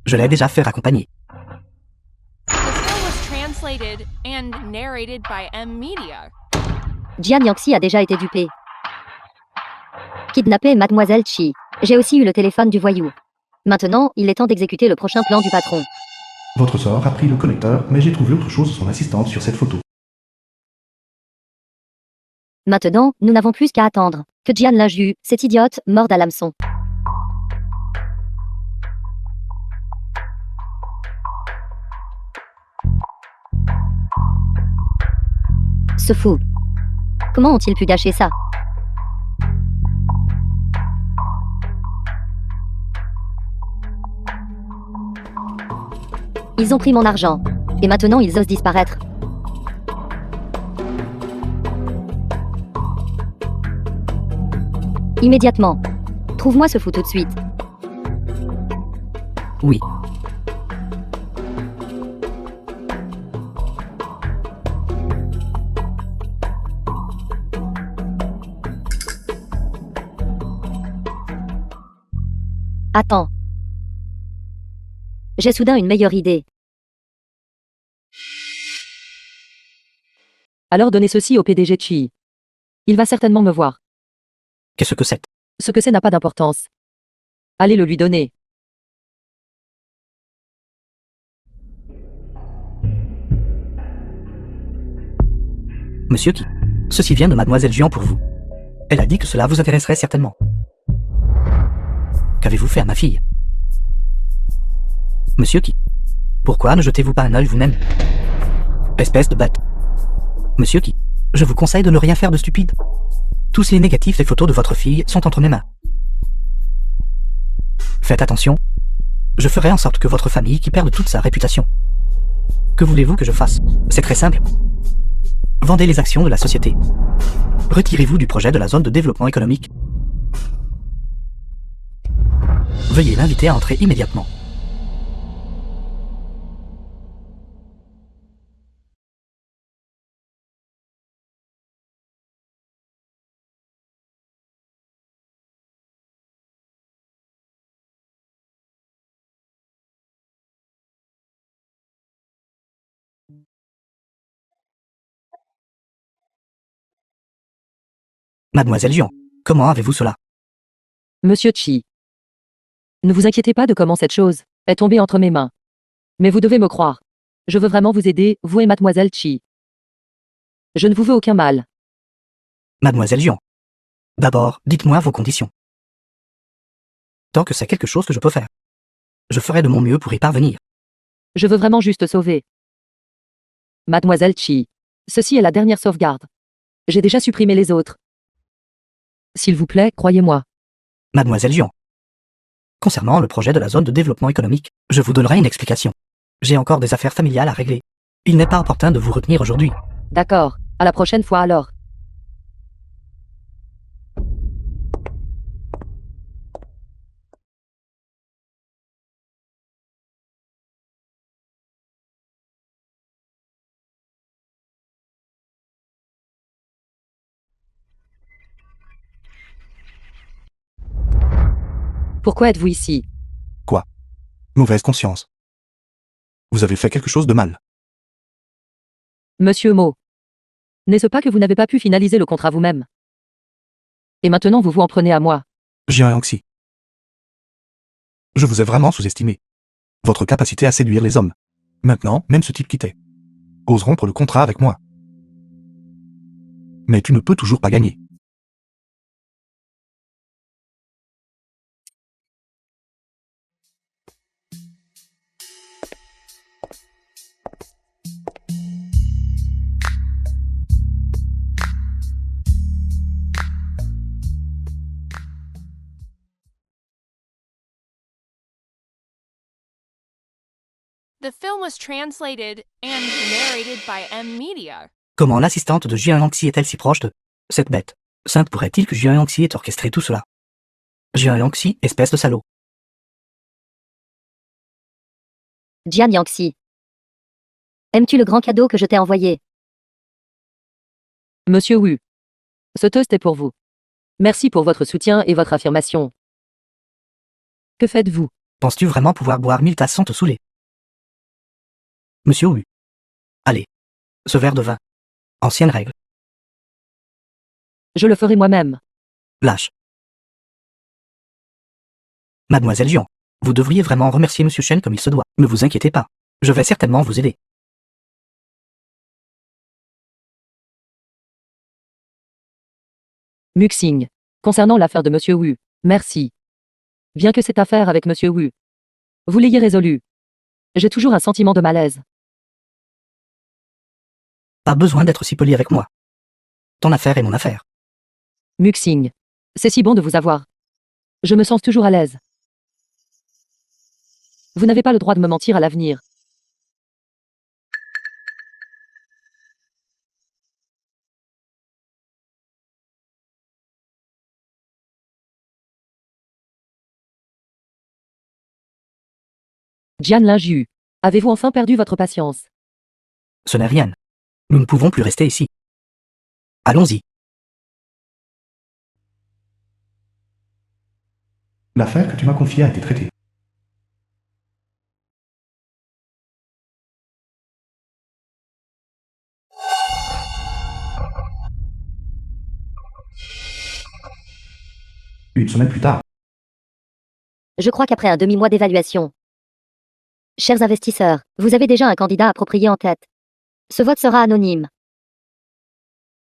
Je l'ai déjà fait accompagner. The show was translated and narrated by M Media. Jian Yangxi a déjà été dupé. Kidnapper Mademoiselle Chi. J'ai aussi eu le téléphone du voyou. Maintenant, il est temps d'exécuter le prochain plan du patron. Votre sort a pris le connecteur, mais j'ai trouvé autre chose de son assistante sur cette photo. Maintenant, nous n'avons plus qu'à attendre que Jian l'injure, cette idiote, morde à l'hameçon. Ce fou. Comment ont-ils pu gâcher ça? Ils ont pris mon argent. Et maintenant ils osent disparaître. Immédiatement. Trouve-moi ce fou tout de suite. Oui. Attends. J'ai soudain une meilleure idée. Alors donnez ceci au PDG Chi. Il va certainement me voir. Qu'est-ce que c'est? Ce que c'est n'a pas d'importance. Allez le lui donner. Monsieur qui? Ceci vient de Mademoiselle Jian pour vous. Elle a dit que cela vous intéresserait certainement. Qu'avez-vous fait à ma fille? Monsieur qui? Pourquoi ne jetez-vous pas un œil vous-même? Espèce de bête. Monsieur qui? Je vous conseille de ne rien faire de stupide. Tous les négatifs des photos de votre fille sont entre mes mains. Faites attention. Je ferai en sorte que votre famille qui perde toute sa réputation. Que voulez-vous que je fasse? C'est très simple. Vendez les actions de la société. Retirez-vous du projet de la zone de développement économique. Veuillez l'inviter à entrer immédiatement. Mademoiselle Jian, comment avez-vous cela? Monsieur Chi. Ne vous inquiétez pas de comment cette chose est tombée entre mes mains. Mais vous devez me croire. Je veux vraiment vous aider, vous et mademoiselle Chi. Je ne vous veux aucun mal. Mademoiselle Jian. D'abord, dites-moi vos conditions. Tant que c'est quelque chose que je peux faire, je ferai de mon mieux pour y parvenir. Je veux vraiment juste sauver. Mademoiselle Chi. Ceci est la dernière sauvegarde. J'ai déjà supprimé les autres. S'il vous plaît, croyez-moi. Mademoiselle Jian. Concernant le projet de la zone de développement économique, je vous donnerai une explication. J'ai encore des affaires familiales à régler. Il n'est pas opportun de vous retenir aujourd'hui. D'accord. À la prochaine fois alors. Pourquoi êtes-vous ici? Mauvaise conscience. Vous avez fait quelque chose de mal. Monsieur Mo. N'est-ce pas que vous n'avez pas pu finaliser le contrat vous-même? Et maintenant vous vous en prenez à moi. Jian Yangxi. Je vous ai vraiment sous-estimé. Votre capacité à séduire les hommes. Maintenant, même ce type quitté ose rompre le contrat avec moi. Mais tu ne peux toujours pas gagner. The film was translated and narrated by M Media. Comment l'assistante de Jian Yangxi est-elle si proche de cette bête? Sainte pourrait-il que Jian Yangxi ait orchestré tout cela? Jian Yangxi, espèce de salaud. Jian Yangxi. Aimes-tu le grand cadeau que je t'ai envoyé? Monsieur Wu. Ce toast est pour vous. Merci pour votre soutien et votre affirmation. Que faites-vous? Penses-tu vraiment pouvoir boire 1000 tasses sans te saouler? Monsieur Wu. Allez. Ce verre de vin. Ancienne règle. Je le ferai moi-même. Lâche. Mademoiselle Jian, vous devriez vraiment remercier Monsieur Shen comme il se doit. Ne vous inquiétez pas. Je vais certainement vous aider. Muxing. Concernant l'affaire de Monsieur Wu. Merci. Bien que cette affaire avec Monsieur Wu, vous l'ayez résolue. J'ai toujours un sentiment de malaise. Pas besoin d'être si poli avec moi. Ton affaire est mon affaire. Muxing. C'est si bon de vous avoir. Je me sens toujours à l'aise. Vous n'avez pas le droit de me mentir à l'avenir. Jian Lingju. Avez-vous enfin perdu votre patience? Ce n'est rien. Nous ne pouvons plus rester ici. Allons-y. L'affaire que tu m'as confiée a été traitée. Une semaine plus tard, Je crois qu'après un demi-mois d'évaluation. Chers investisseurs, vous avez déjà un candidat approprié en tête. Ce vote sera anonyme.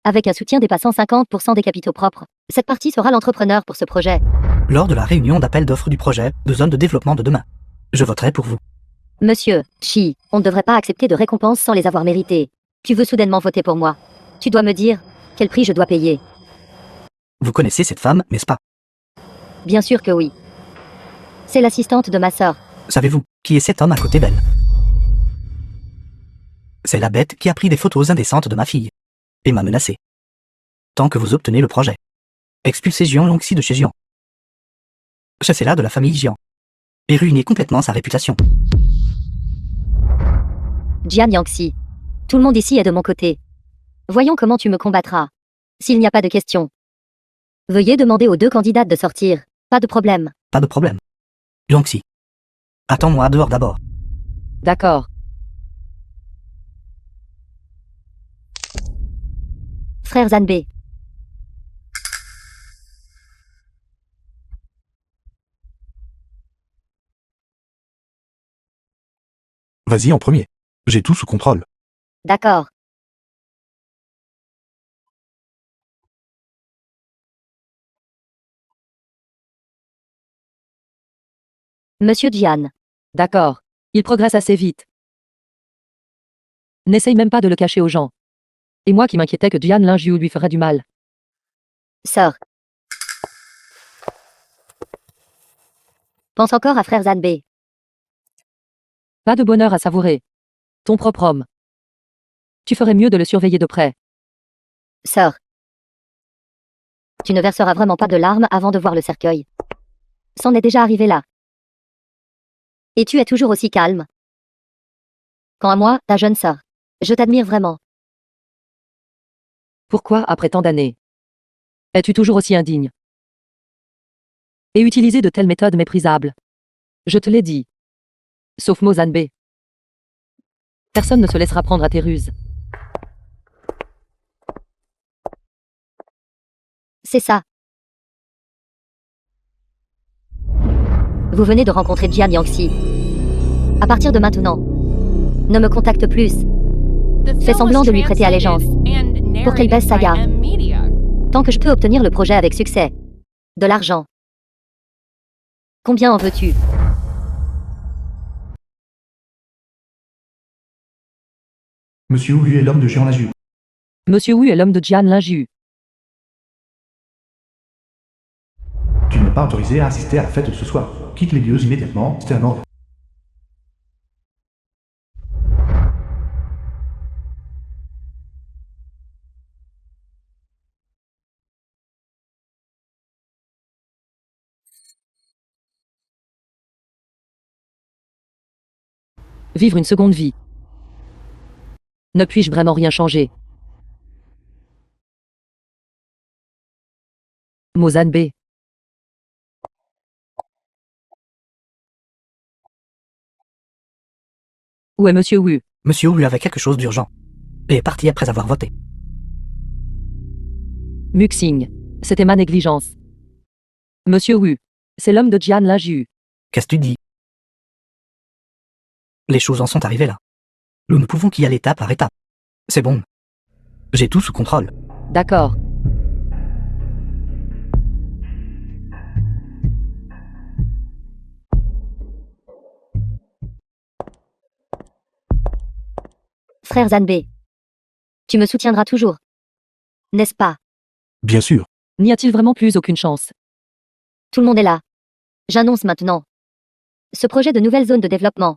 Avec un soutien dépassant 50% des capitaux propres, cette partie sera l'entrepreneur pour ce projet. Lors de la réunion d'appel d'offres du projet de zone de développement de demain, je voterai pour vous. Monsieur Chi, on ne devrait pas accepter de récompenses sans les avoir méritées. Tu veux soudainement voter pour moi. Tu dois me dire quel prix je dois payer. Vous connaissez cette femme, n'est-ce pas? Bien sûr que oui. C'est l'assistante de ma sœur. Savez-vous qui est cet homme à côté d'elle? C'est la bête qui a pris des photos indécentes de ma fille et m'a menacé. Tant que vous obtenez le projet, expulsez Jian Yangxi de chez Jian. Chassez-la de la famille Jian et ruinez complètement sa réputation. Jian Yangxi. Tout le monde ici est de mon côté. Voyons comment tu me combattras. S'il n'y a pas de questions. Veuillez demander aux deux candidates de sortir. Pas de problème. Pas de problème. Yangxi. Attends-moi dehors d'abord. D'accord. Frère Zanbei. Vas-y en premier. J'ai tout sous contrôle. D'accord. Monsieur Jian. D'accord. Il progresse assez vite. N'essaye même pas de le cacher aux gens. Et moi qui m'inquiétais que Jian Lingyu lui ferait du mal. Sœur. Pense encore à frère Zanbei. Pas de bonheur à savourer. Ton propre homme. Tu ferais mieux de le surveiller de près. Sœur. Tu ne verseras vraiment pas de larmes avant de voir le cercueil. C'en est déjà arrivé là. Et tu es toujours aussi calme. Quant à moi, ta jeune sœur. Je t'admire vraiment. Pourquoi, après tant d'années, es-tu toujours aussi indigne? Et utiliser de telles méthodes méprisables? Je te l'ai dit. Sauf Mozanbe. Personne ne se laissera prendre à tes ruses. C'est ça. Vous venez de rencontrer Jian Yangxi. À partir de maintenant, ne me contacte plus. Fais semblant de lui prêter allégeance, pour qu'elle baisse sa garde. Tant que je peux obtenir le projet avec succès. De l'argent. Combien en veux-tu? Monsieur Wu est l'homme de Jean Laju. Monsieur Wu est l'homme de Jian Lingyu. Tu n'es pas autorisé à assister à la fête de ce soir. Quitte les lieux immédiatement, c'est un ordre. Vivre une seconde vie. Ne puis-je vraiment rien changer? Mozanbe. Où est Monsieur Wu? Monsieur Wu avait quelque chose d'urgent. Et est parti après avoir voté. Muxing. C'était ma négligence. Monsieur Wu. C'est l'homme de Jian Lingyu. Qu'est-ce que tu dis? Les choses en sont arrivées là. Nous ne pouvons qu'y aller étape par étape. C'est bon. J'ai tout sous contrôle. D'accord. Frère Zanbei. Tu me soutiendras toujours. N'est-ce pas? Bien sûr. N'y a-t-il vraiment plus aucune chance? Tout le monde est là. J'annonce maintenant. Ce projet de nouvelle zone de développement.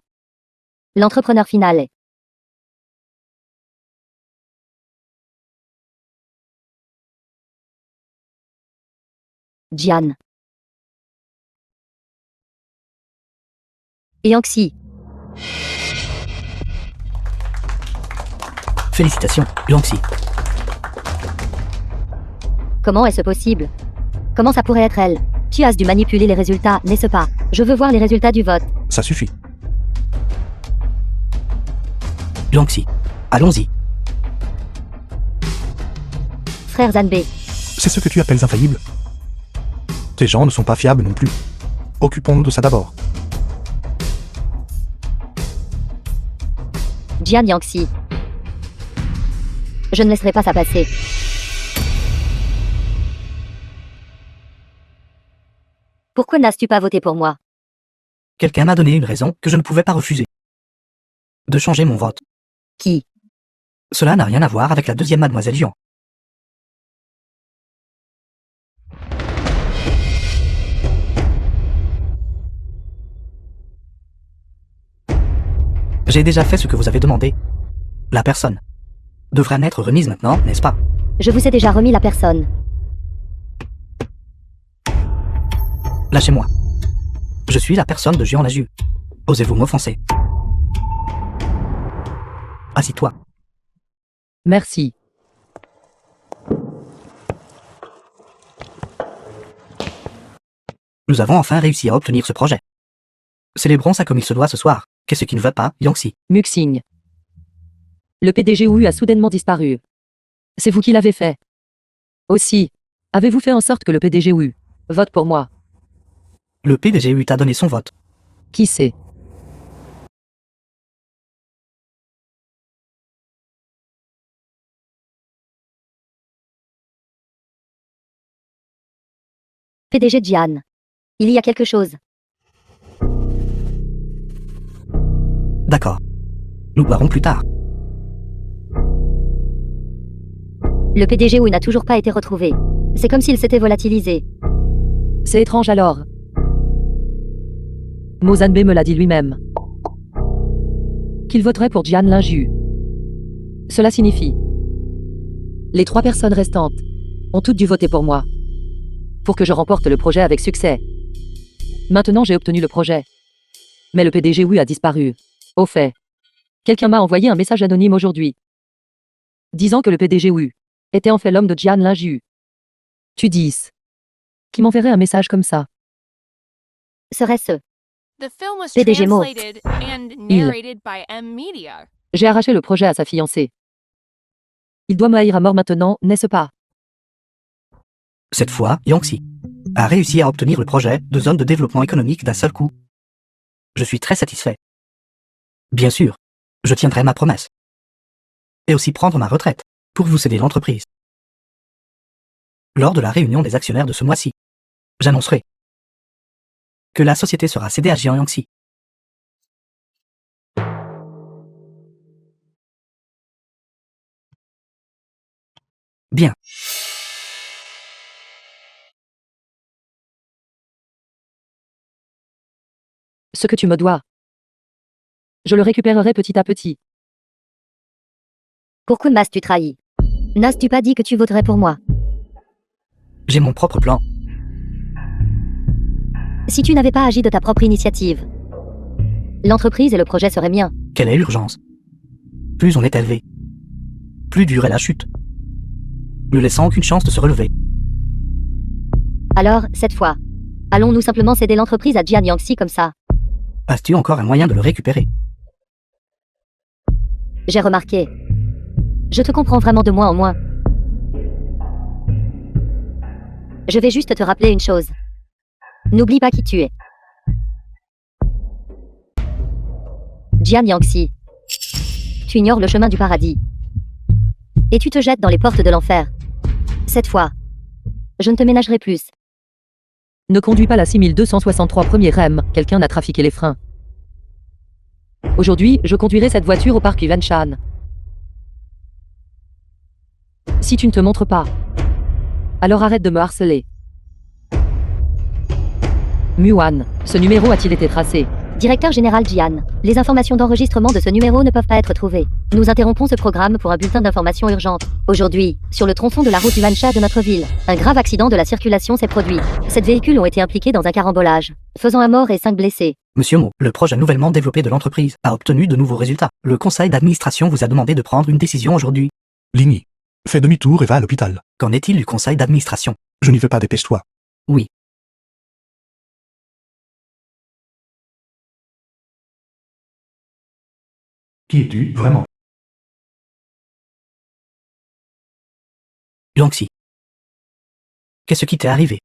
L'entrepreneur final est Jian. Et Yangxi. Félicitations, Yangxi. Comment est-ce possible? Comment ça pourrait être elle? Tu as dû manipuler les résultats, n'est-ce pas? Je veux voir les résultats du vote. Ça suffit. Yangxi. Allons-y. Frère Zanbei. C'est ce que tu appelles infaillible? Tes gens ne sont pas fiables non plus. Occupons-nous de ça d'abord. Jian Yangxi. Je ne laisserai pas ça passer. Pourquoi n'as-tu pas voté pour moi? Quelqu'un m'a donné une raison que je ne pouvais pas refuser. De changer mon vote. Qui? Cela n'a rien à voir avec la deuxième mademoiselle Jian. J'ai déjà fait ce que vous avez demandé. La personne devrait m'être remise maintenant, n'est-ce pas? Je vous ai déjà remis la personne. Lâchez-moi. Je suis la personne de Jian Laju. Osez-vous m'offenser? Assis-toi. Merci. Nous avons enfin réussi à obtenir ce projet. Célébrons ça comme il se doit ce soir. Qu'est-ce qui ne va pas, Yangxi? Muxing. Le PDG Wu a soudainement disparu. C'est vous qui l'avez fait. Aussi, avez-vous fait en sorte que le PDG Wu vote pour moi? Le PDG t'a donné son vote. Qui sait? PDG Jian. Il y a quelque chose. D'accord. Nous boirons plus tard. Le PDG Wu n'a toujours pas été retrouvé. C'est comme s'il s'était volatilisé. C'est étrange alors. Mozanbe me l'a dit lui-même. Qu'il voterait pour Jian Linju. Cela signifie. Les 3 personnes restantes ont toutes dû voter pour moi. Pour que je remporte le projet avec succès. Maintenant j'ai obtenu le projet. Mais le PDG Wu a disparu. Au fait. Quelqu'un m'a envoyé un message anonyme aujourd'hui. Disant que le PDG Wu était en fait l'homme de Jian Linju. Tu dis. Qui m'enverrait un message comme ça? Serait-ce The film was PDG Mo. translated and narrated by M Media. J'ai arraché le projet à sa fiancée. Il doit me haïr à mort maintenant, n'est-ce pas? Cette fois, Yangtze a réussi à obtenir le projet de zone de développement économique d'un seul coup. Je suis très satisfait. Bien sûr, je tiendrai ma promesse. Et aussi prendre ma retraite pour vous céder l'entreprise. Lors de la réunion des actionnaires de ce mois-ci, j'annoncerai que la société sera cédée à Jian Yangtze. Bien. Ce que tu me dois. Je le récupérerai petit à petit. Pourquoi m'as-tu trahi? N'as-tu pas dit que tu voterais pour moi? J'ai mon propre plan. Si tu n'avais pas agi de ta propre initiative, l'entreprise et le projet seraient miens. Quelle est l'urgence? Plus on est élevé, plus dure est la chute, ne laissant aucune chance de se relever. Alors, cette fois, allons-nous simplement céder l'entreprise à Jian Yangtze comme ça? As-tu encore un moyen de le récupérer? J'ai remarqué. Je te comprends vraiment de moins en moins. Je vais juste te rappeler une chose. N'oublie pas qui tu es. Jian Yangtze. Tu ignores le chemin du paradis. Et tu te jettes dans les portes de l'enfer. Cette fois, je ne te ménagerai plus. Ne conduis pas la 6263 premier REM, quelqu'un a trafiqué les freins. Aujourd'hui, je conduirai cette voiture au parc Yuanshan. Si tu ne te montres pas, alors arrête de me harceler. Muan, ce numéro a-t-il été tracé? Directeur général Jian, les informations d'enregistrement de ce numéro ne peuvent pas être trouvées. Nous interrompons ce programme pour un bulletin d'information urgente. Aujourd'hui, sur le tronçon de la route Yuansha de notre ville, un grave accident de la circulation s'est produit. 7 véhicules ont été impliqués dans un carambolage, faisant un mort et 5 blessés. Monsieur Mo, le projet nouvellement développé de l'entreprise a obtenu de nouveaux résultats. Le conseil d'administration vous a demandé de prendre une décision aujourd'hui. Ligny. Fais demi-tour et va à l'hôpital. Qu'en est-il du conseil d'administration? Je n'y vais pas, dépêche-toi. Oui. Qui es-tu, vraiment? Yangtze. Qu'est-ce qui t'est arrivé?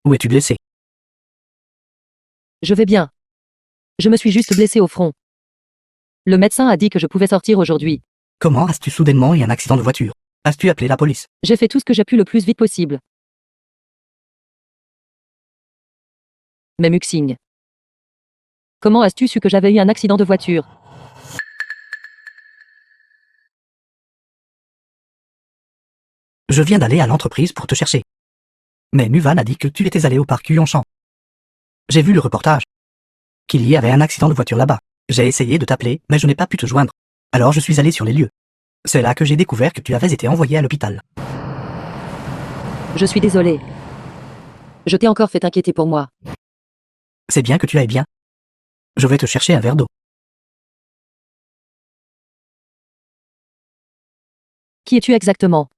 Où es-tu blessé? Je vais bien. Je me suis juste blessé au front. Le médecin a dit que je pouvais sortir aujourd'hui. Comment as-tu soudainement eu un accident de voiture? As-tu appelé la police? J'ai fait tout ce que j'ai pu le plus vite possible. Mais Muxing. Comment as-tu su que j'avais eu un accident de voiture? Je viens d'aller à l'entreprise pour te chercher. Mais Muvan a dit que tu étais allé au parc Yuanshan. J'ai vu le reportage. Qu'il y avait un accident de voiture là-bas. J'ai essayé de t'appeler, mais je n'ai pas pu te joindre. Alors je suis allé sur les lieux. C'est là que j'ai découvert que tu avais été envoyé à l'hôpital. Je suis désolé. Je t'ai encore fait inquiéter pour moi. C'est bien que tu ailles bien. Je vais te chercher un verre d'eau. Qui es-tu exactement?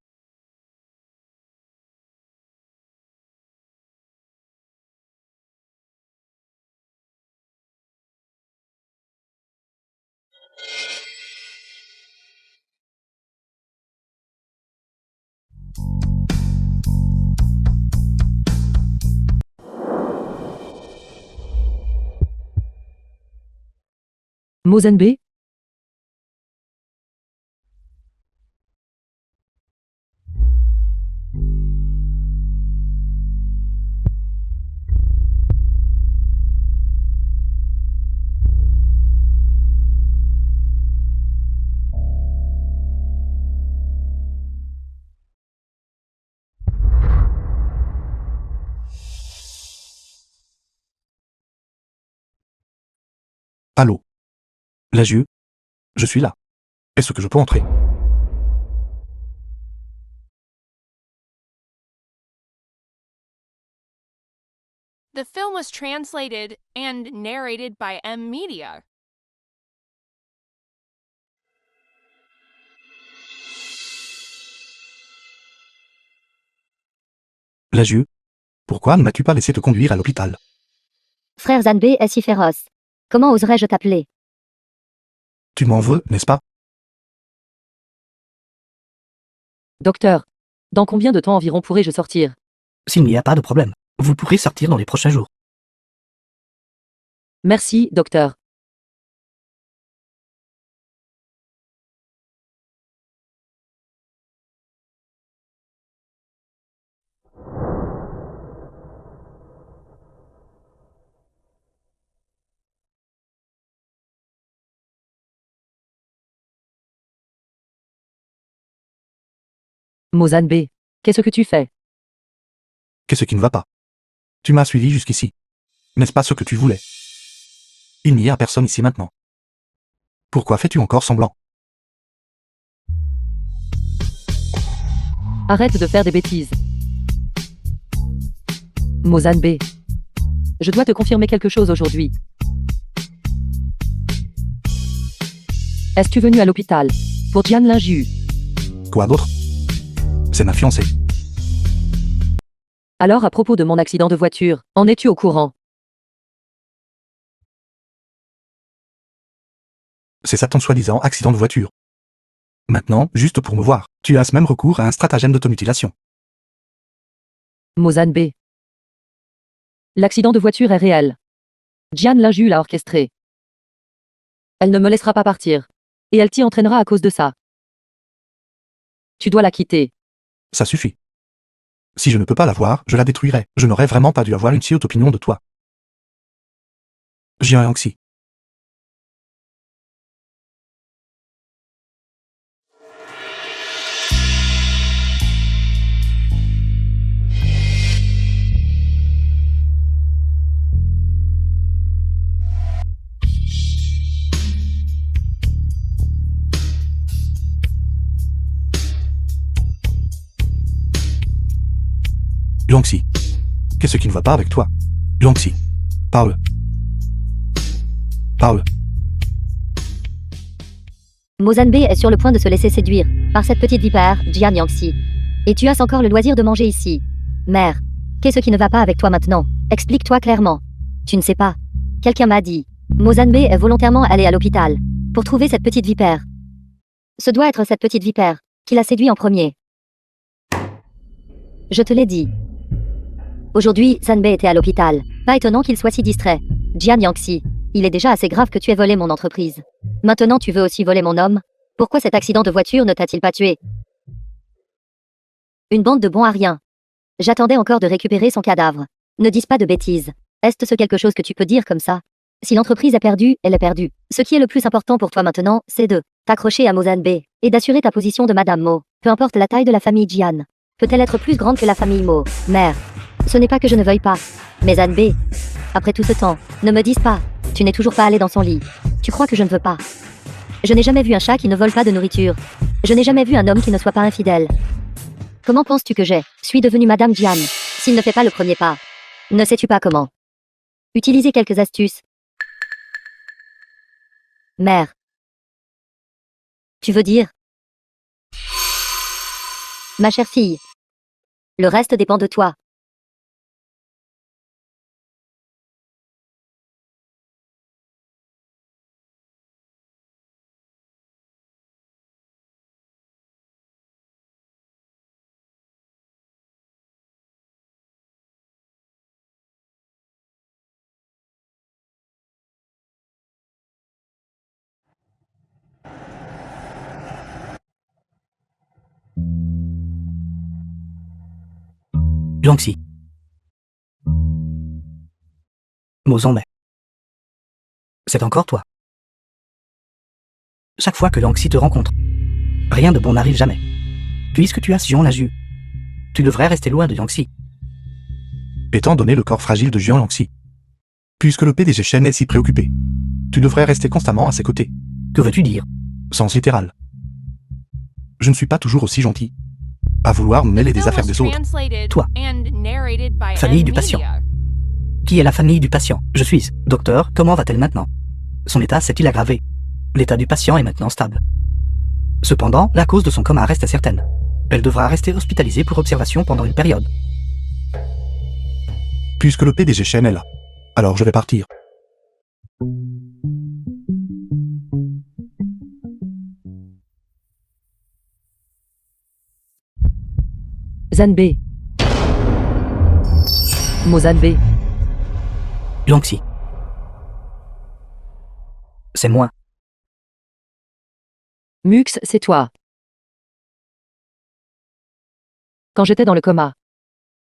Mozenbe? Allô? Laju? Je suis là. Est-ce que je peux entrer? The film was translated and narrated by M Media. Laju? Pourquoi ne m'as-tu pas laissé te conduire à l'hôpital? Frère Zanbei est si féroce. Comment oserais-je t'appeler? Tu m'en veux, n'est-ce pas? Docteur, dans combien de temps environ pourrais-je sortir? S'il n'y a pas de problème, vous pourrez sortir dans les prochains jours. Merci, docteur. Mozanbe, qu'est-ce que tu fais? Qu'est-ce qui ne va pas? Tu m'as suivi jusqu'ici. N'est-ce pas ce que tu voulais? Il n'y a personne ici maintenant. Pourquoi fais-tu encore semblant? Arrête de faire des bêtises. Mozanbe, je dois te confirmer quelque chose aujourd'hui. Es-tu venu à l'hôpital pour Jian Linju? Quoi d'autre? C'est ma fiancée. Alors à propos de mon accident de voiture, en es-tu au courant? C'est ça ton soi-disant accident de voiture. Maintenant, juste pour me voir, tu as même recours à un stratagème d'automutilation. Mozanbe. L'accident de voiture est réel. Jian Linju l'a orchestré. Elle ne me laissera pas partir. Et elle t'y entraînera à cause de ça. Tu dois la quitter. Ça suffit. Si je ne peux pas la voir, je la détruirai. Je n'aurais vraiment pas dû avoir une si haute opinion de toi. Jian Yangxi. Yangxi. Qu'est-ce qui ne va pas avec toi? Yangxi. Parle. Parle. Mozanbe est sur le point de se laisser séduire par cette petite vipère, Jian Yangxi. Et tu as encore le loisir de manger ici. Mère, qu'est-ce qui ne va pas avec toi maintenant? Explique-toi clairement. Tu ne sais pas. Quelqu'un m'a dit. Mozanbe est volontairement allé à l'hôpital pour trouver cette petite vipère. Ce doit être cette petite vipère qui l'a séduit en premier. Je te l'ai dit. Aujourd'hui, Zanbei était à l'hôpital. Pas étonnant qu'il soit si distrait. Jian Yangxi, il est déjà assez grave que tu aies volé mon entreprise. Maintenant tu veux aussi voler mon homme? Pourquoi cet accident de voiture ne t'a-t-il pas tué? Une bande de bons à rien. J'attendais encore de récupérer son cadavre. Ne dis pas de bêtises. Est-ce quelque chose que tu peux dire comme ça? Si l'entreprise est perdue, elle est perdue. Ce qui est le plus important pour toi maintenant, c'est de t'accrocher à Mozanbe et d'assurer ta position de Madame Mo. Peu importe la taille de la famille Jian. Peut-elle être plus grande que la famille Mo? Mère. Ce n'est pas que je ne veuille pas. Mais Zanbei, après tout ce temps, ne me dises pas. Tu n'es toujours pas allé dans son lit. Tu crois que je ne veux pas? Je n'ai jamais vu un chat qui ne vole pas de nourriture. Je n'ai jamais vu un homme qui ne soit pas infidèle. Comment penses-tu que suis devenue Madame Jian, s'il ne fait pas le premier pas? Ne sais-tu pas comment? Utiliser quelques astuces. Mère. Tu veux dire? Ma chère fille. Le reste dépend de toi. Yangxi. Mozanbe. C'est encore toi. Chaque fois que Yangxi te rencontre, rien de bon n'arrive jamais. Puisque tu as Jian Laju, tu devrais rester loin de Yangxi. Étant donné le corps fragile de Jian Yangxi, Puisque le PDG Shen est si préoccupé, tu devrais rester constamment à ses côtés. Que veux-tu dire? Sens littéral. Je ne suis pas toujours aussi gentil. À vouloir me mêler des affaires des autres. Toi. Famille Famille du patient. Qui est la famille du patient? Je suis. Docteur, comment va-t-elle maintenant? Son état s'est-il aggravé? L'état du patient est maintenant stable. Cependant, la cause de son coma reste incertaine. Elle devra rester hospitalisée pour observation pendant une période. Puisque le PDG Shen est là, alors je vais partir. Zanbei. Mozanbe. Yangxi. C'est moi. Mux, c'est toi. Quand j'étais dans le coma,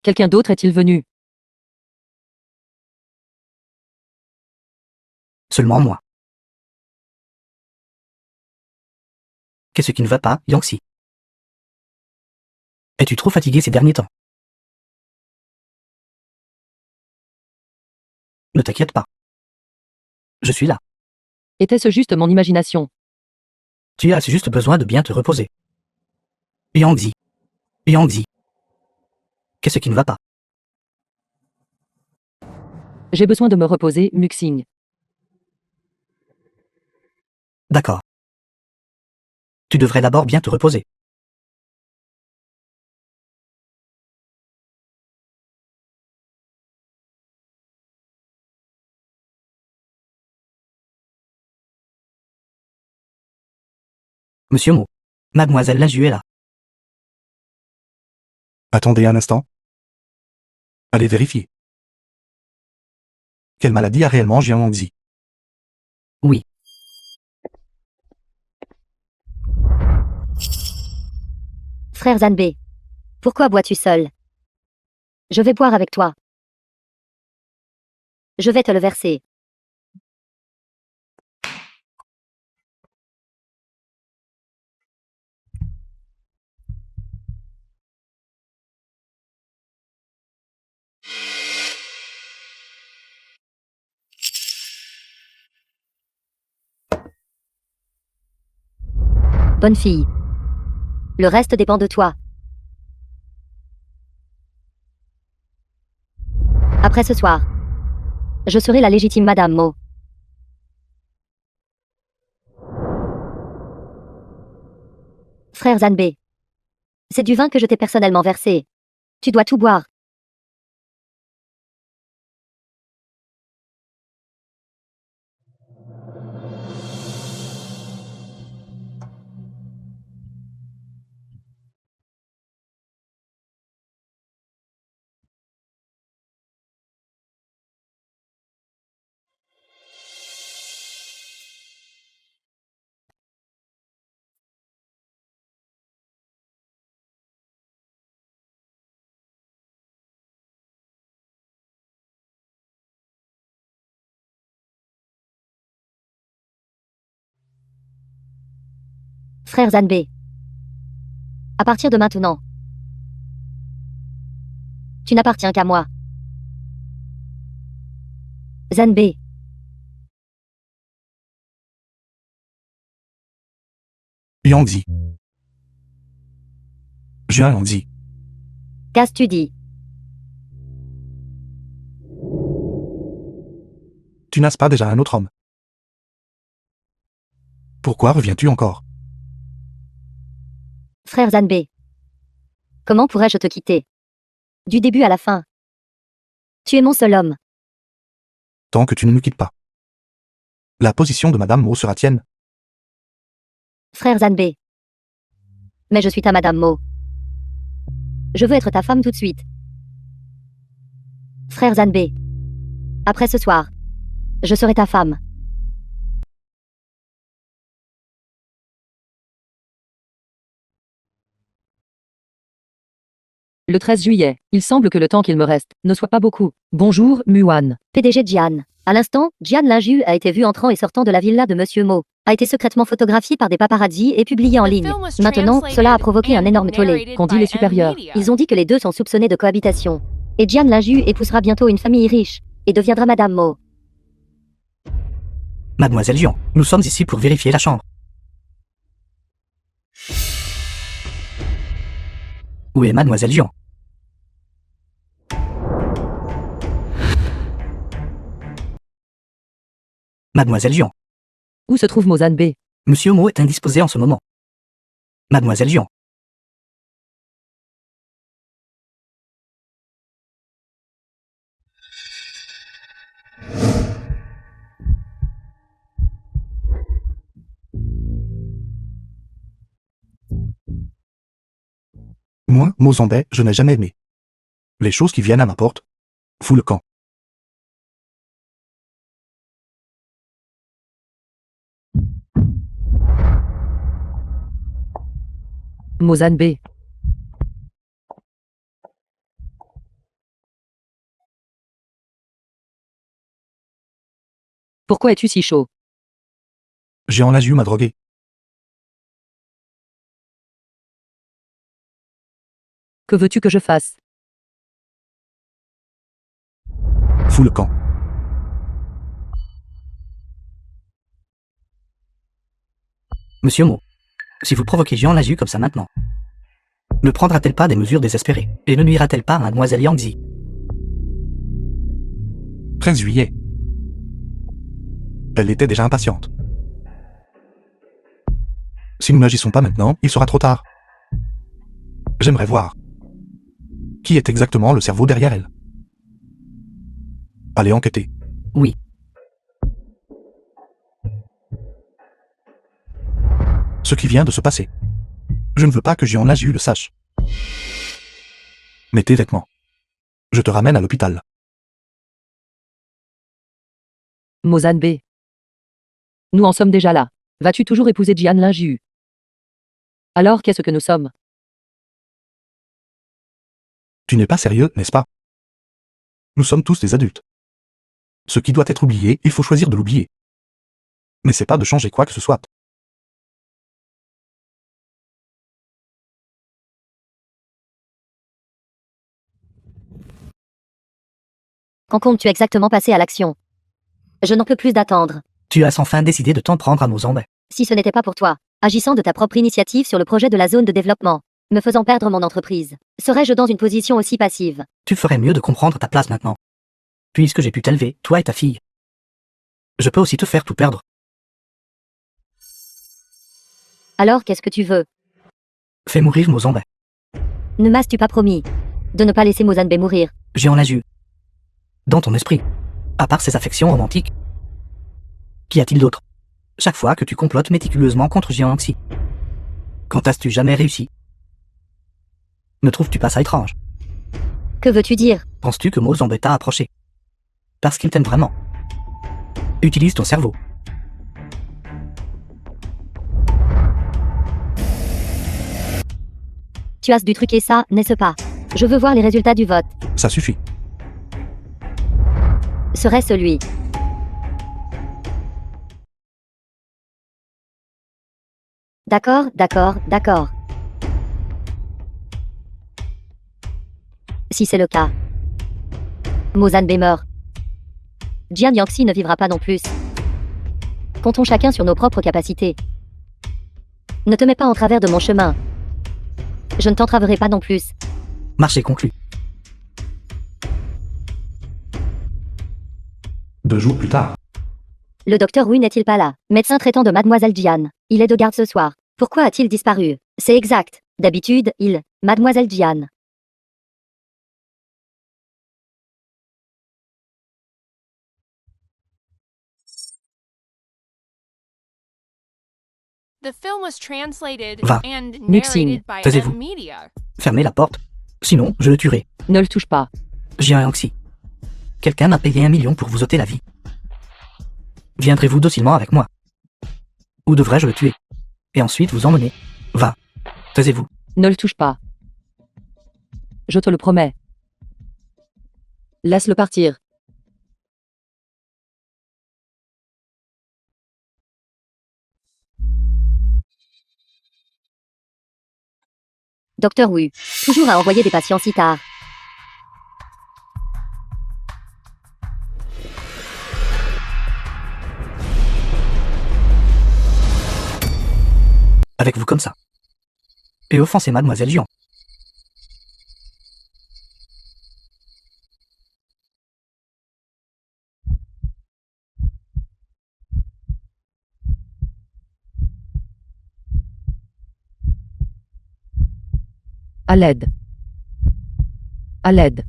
quelqu'un d'autre est-il venu? Seulement moi. Qu'est-ce qui ne va pas, Yangxi? Es-tu trop fatigué ces derniers temps? Ne t'inquiète pas. Je suis là. Était-ce juste mon imagination? Tu as juste besoin de bien te reposer. Yangxi. Yangxi. Qu'est-ce qui ne va pas? J'ai besoin de me reposer, Muxing. D'accord. Tu devrais d'abord bien te reposer. Monsieur Mo. Mademoiselle Laju est là. Attendez un instant. Allez vérifier. Quelle maladie a réellement Jiang Wangzi? Oui. Frère Zanbei. Pourquoi bois-tu seul? Je vais boire avec toi. Je vais te le verser. Bonne fille. Le reste dépend de toi. Après ce soir, je serai la légitime Madame Mo. Frère Zanbei. C'est du vin que je t'ai personnellement versé. Tu dois tout boire. Frère Zanbei. À partir de maintenant, tu n'appartiens qu'à moi. Zanbei. Yangzi. Jiang Wangzi. Qu'as-tu tu dis? Tu n'as pas déjà un autre homme? Pourquoi reviens-tu encore? Frère Zanbei. Comment pourrais-je te quitter? Du début à la fin. Tu es mon seul homme. Tant que tu ne me quittes pas. La position de Madame Mo sera tienne. Frère Zanbei. Mais je suis ta Madame Mo. Je veux être ta femme tout de suite. Frère Zanbei. Après ce soir, je serai ta femme. Le 13 juillet, il semble que le temps qu'il me reste ne soit pas beaucoup. Bonjour, Muan. PDG Jian. À l'instant, Jian Linju a été vu entrant et sortant de la villa de Monsieur Mo. A été secrètement photographié par des paparazzi et publié en ligne. Maintenant, cela a provoqué un énorme tollé. Qu'ont dit les supérieurs? Ils ont dit que les deux sont soupçonnés de cohabitation. Et Jian Linju épousera bientôt une famille riche et deviendra Madame Mo. Mademoiselle Jian, nous sommes ici pour vérifier la chambre. Où est Mademoiselle Jian? Mademoiselle Jian, Où se trouve Mozan B? Monsieur Mo est indisposé en ce moment. Mademoiselle Jian. Moi, Mozambais, je n'ai jamais aimé. Les choses qui viennent à ma porte, fous le camp. Mozan B. Pourquoi es-tu si chaud? Jian Lazu m'a drogué. Que veux-tu que je fasse? Fous le camp. Monsieur Mo, si vous provoquez Jian Lazu comme ça maintenant, ne prendra-t-elle pas des mesures désespérées et ne nuira-t-elle pas à Mademoiselle Yangzi? 13 juillet. Elle était déjà impatiente. Si nous n'agissons pas maintenant, il sera trop tard. J'aimerais voir. Qui est exactement le cerveau derrière elle? Allez enquêter. Oui. Ce qui vient de se passer. Je ne veux pas que Jian Lazu le sache. Mets tes vêtements. Je te ramène à l'hôpital. Mozan B. Nous en sommes déjà là. Vas-tu toujours épouser Jian Linju? Alors qu'est-ce que nous sommes? Tu n'es pas sérieux, n'est-ce pas? Nous sommes tous des adultes. Ce qui doit être oublié, il faut choisir de l'oublier. Mais c'est pas de changer quoi que ce soit. Quand comptes-tu exactement passer à l'action? Je n'en peux plus d'attendre. Tu as enfin décidé de t'en prendre à Mozambais. Si ce n'était pas pour toi, agissant de ta propre initiative sur le projet de la zone de développement, me faisant perdre mon entreprise, serais-je dans une position aussi passive? Tu ferais mieux de comprendre ta place maintenant. Puisque j'ai pu t'élever, toi et ta fille. Je peux aussi te faire tout perdre. Alors qu'est-ce que tu veux? Fais mourir Mozambais. Ne m'as-tu pas promis de ne pas laisser Mozanbe mourir? Jian Lazu. Dans ton esprit, à part ses affections romantiques, qu'y a-t-il d'autre? Chaque fois que tu complotes méticuleusement contre Jian Anxi. Quand as-tu jamais réussi? Ne trouves-tu pas ça étrange? Que veux-tu dire? Penses-tu que Mozambais t'a approché? Parce qu'il t'aime vraiment. Utilise ton cerveau. Tu as dû truquer ça, n'est-ce pas? Je veux voir les résultats du vote. Ça suffit. Serait-ce lui? D'accord, d'accord, d'accord. Si c'est le cas, Mozanbe meurt. Jian Yangxi ne vivra pas non plus. Comptons chacun sur nos propres capacités. Ne te mets pas en travers de mon chemin. Je ne t'entraverai pas non plus. Marché conclu. 2 jours plus tard. Le docteur Wu n'est-il pas là? Médecin traitant de Mademoiselle Jian. Il est de garde ce soir. Pourquoi a-t-il disparu? C'est exact. D'habitude, Mademoiselle Jian. The film was translated Va. and Mixing. narrated by Taisez-vous. M Media. Fermez la porte. Sinon, je le tuerai. Ne le touche pas. Jian Yangxi. Quelqu'un m'a payé 1 million pour vous ôter la vie. Viendrez-vous docilement avec moi? Ou devrais-je le tuer? Et ensuite vous emmener? Va. Taisez-vous. Ne le touche pas. Je te le promets. Laisse-le partir. Docteur Wu. Toujours à envoyer des patients si tard. avec vous comme ça. Et offenser mademoiselle Jian. À l'aide. À l'aide.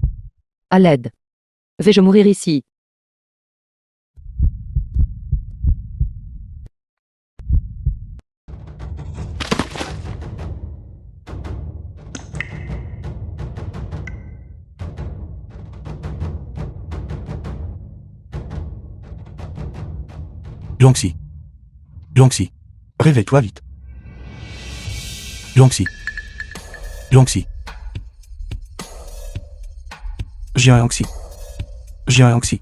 À l'aide. Vais-je mourir ici? Yangxi. Yangxi. Réveille-toi vite. Yangxi. Yangxi. Jian Yangxi. Jian Yangxi.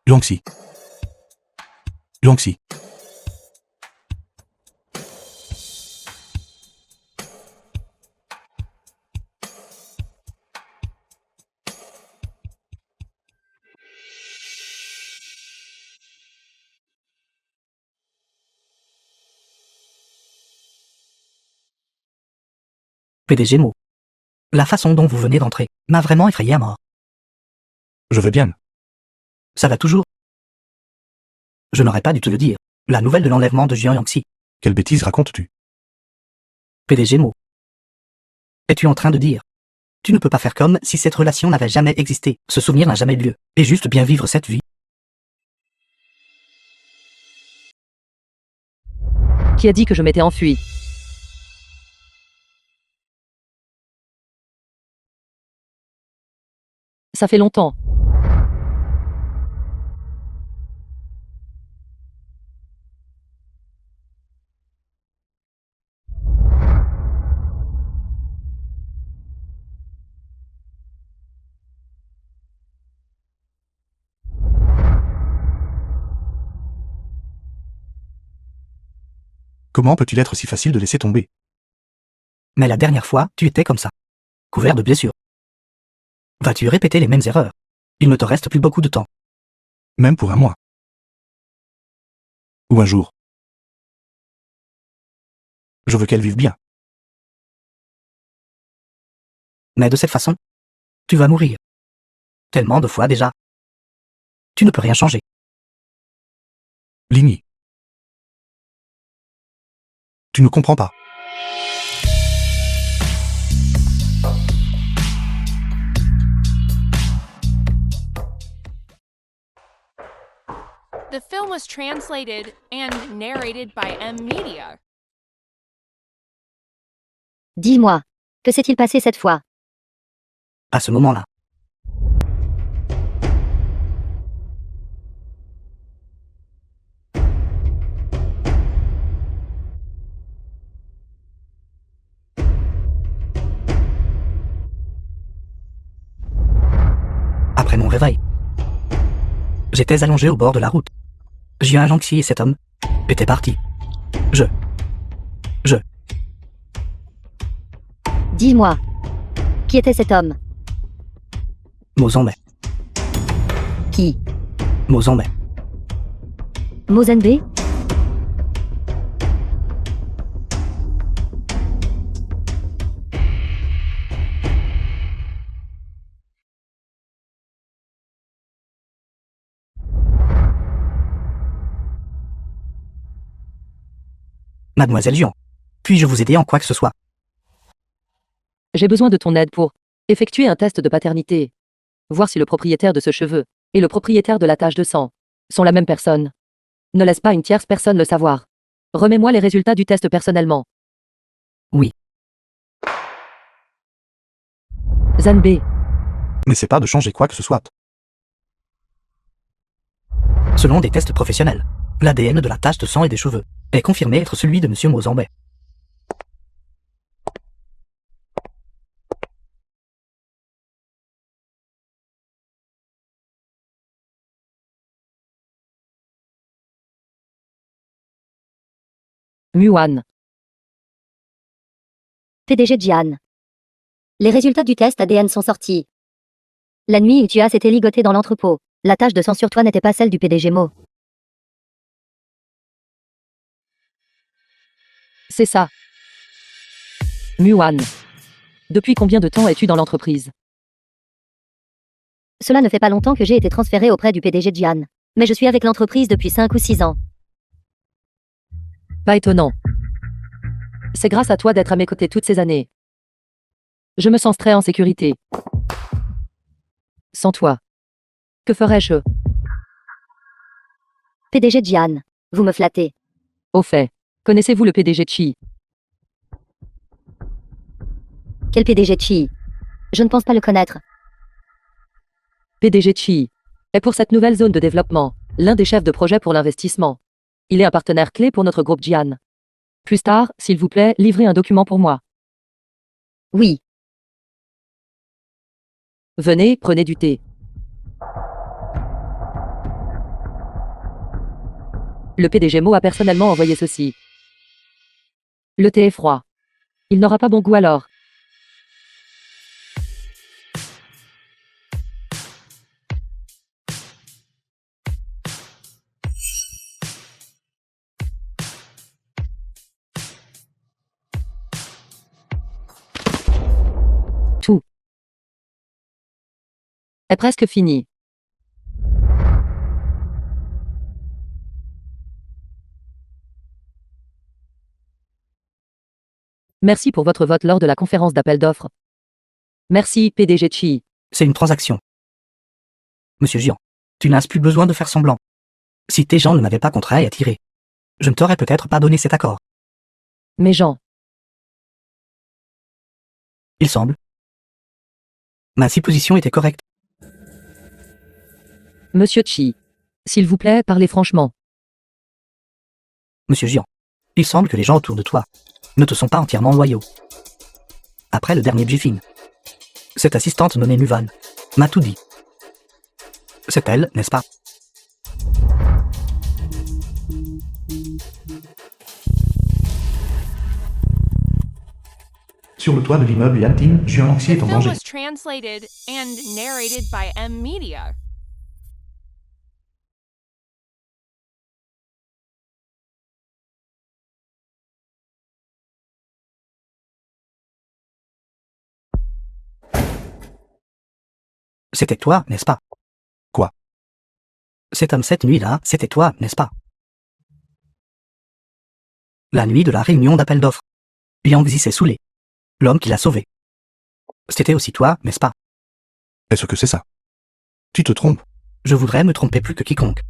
Yangxi. Yangxi. PDG Mo. La façon dont vous venez d'entrer m'a vraiment effrayé à mort. Je vais bien. Ça va toujours? Je n'aurais pas dû te le dire. La nouvelle de l'enlèvement de Jian Yangxi. Quelle bêtise racontes-tu? PDG Mo. Es-tu en train de dire? Tu ne peux pas faire comme si cette relation n'avait jamais existé, ce souvenir n'a jamais eu lieu, et juste bien vivre cette vie. Qui a dit que je m'étais enfui? Ça fait longtemps. Comment peut-il être si facile de laisser tomber? Mais la dernière fois, tu étais comme ça. Couvert de blessures. Vas-tu répéter les mêmes erreurs? Il ne te reste plus beaucoup de temps. Même pour un mois. Ou un jour. Je veux qu'elle vive bien. Mais de cette façon, tu vas mourir. Tellement de fois déjà. Tu ne peux rien changer. Ligny. Tu ne comprends pas. The film was translated and narrated by M Media. Dis-moi, que s'est-il passé cette fois? À ce moment-là. Après mon réveil, j'étais allongé au bord de la route. Jian Yangxi et cet homme étaient partis. Dis-moi. Qui était cet homme? Mozambe. Qui? Mozambe. Mozambe? Mademoiselle Jian. Puis-je vous aider en quoi que ce soit? J'ai besoin de ton aide pour effectuer un test de paternité. Voir si le propriétaire de ce cheveu et le propriétaire de la tache de sang sont la même personne. Ne laisse pas une tierce personne le savoir. Remets-moi les résultats du test personnellement. Oui. Zanbe, N'essaie pas de changer quoi que ce soit. Selon des tests professionnels, l'ADN de la tache de sang et des cheveux est confirmé être celui de Monsieur Mozambe. Muan, PDG Jian. Les résultats du test ADN sont sortis. La nuit où tu as été ligoté dans l'entrepôt, la tache de sang sur toi n'était pas celle du PDG Mo. C'est ça. Muan. Depuis combien de temps es-tu dans l'entreprise? Cela ne fait pas longtemps que j'ai été transféré auprès du PDG Jian. Mais je suis avec l'entreprise depuis 5 ou 6 ans. Pas étonnant. C'est grâce à toi d'être à mes côtés toutes ces années. Je me sens très en sécurité. Sans toi, que ferais-je? PDG Jian, vous me flattez. Au fait, connaissez-vous le PDG Chi? Quel PDG Chi? Je ne pense pas le connaître. PDG Chi est pour cette nouvelle zone de développement, l'un des chefs de projet pour l'investissement. Il est un partenaire clé pour notre groupe Jian. Plus tard, s'il vous plaît, livrez un document pour moi. Oui, Venez, prenez du thé. Le PDG Mo a personnellement envoyé ceci. Le thé est froid. Il n'aura pas bon goût alors. Tout est presque fini. Merci pour votre vote lors de la conférence d'appel d'offres. Merci, PDG Chi. C'est une transaction. Monsieur Jian, tu n'as plus besoin de faire semblant. Si tes gens ne m'avaient pas contraint et attiré, je ne t'aurais peut-être pas donné cet accord. Mes gens, Il semble. Ma supposition était correcte. Monsieur Chi. S'il vous plaît, parlez franchement. Monsieur Jian, il semble que les gens autour de toi ne te sont pas entièrement loyaux. Après le dernier briefing, cette assistante nommée Muvan m'a tout dit. C'est elle, n'est-ce pas? Sur le toit de l'immeuble Yanting, Jian Yangxi The est en film danger. was translated and narrated by M Media. C'était toi, n'est-ce pas? Quoi? Cet homme cette nuit-là, c'était toi, n'est-ce pas? La nuit de la réunion d'appel d'offres. Yangzi s'est saoulé. L'homme qui l'a sauvé. C'était aussi toi, n'est-ce pas? Est-ce que c'est ça? Tu te trompes. Je voudrais me tromper plus que quiconque.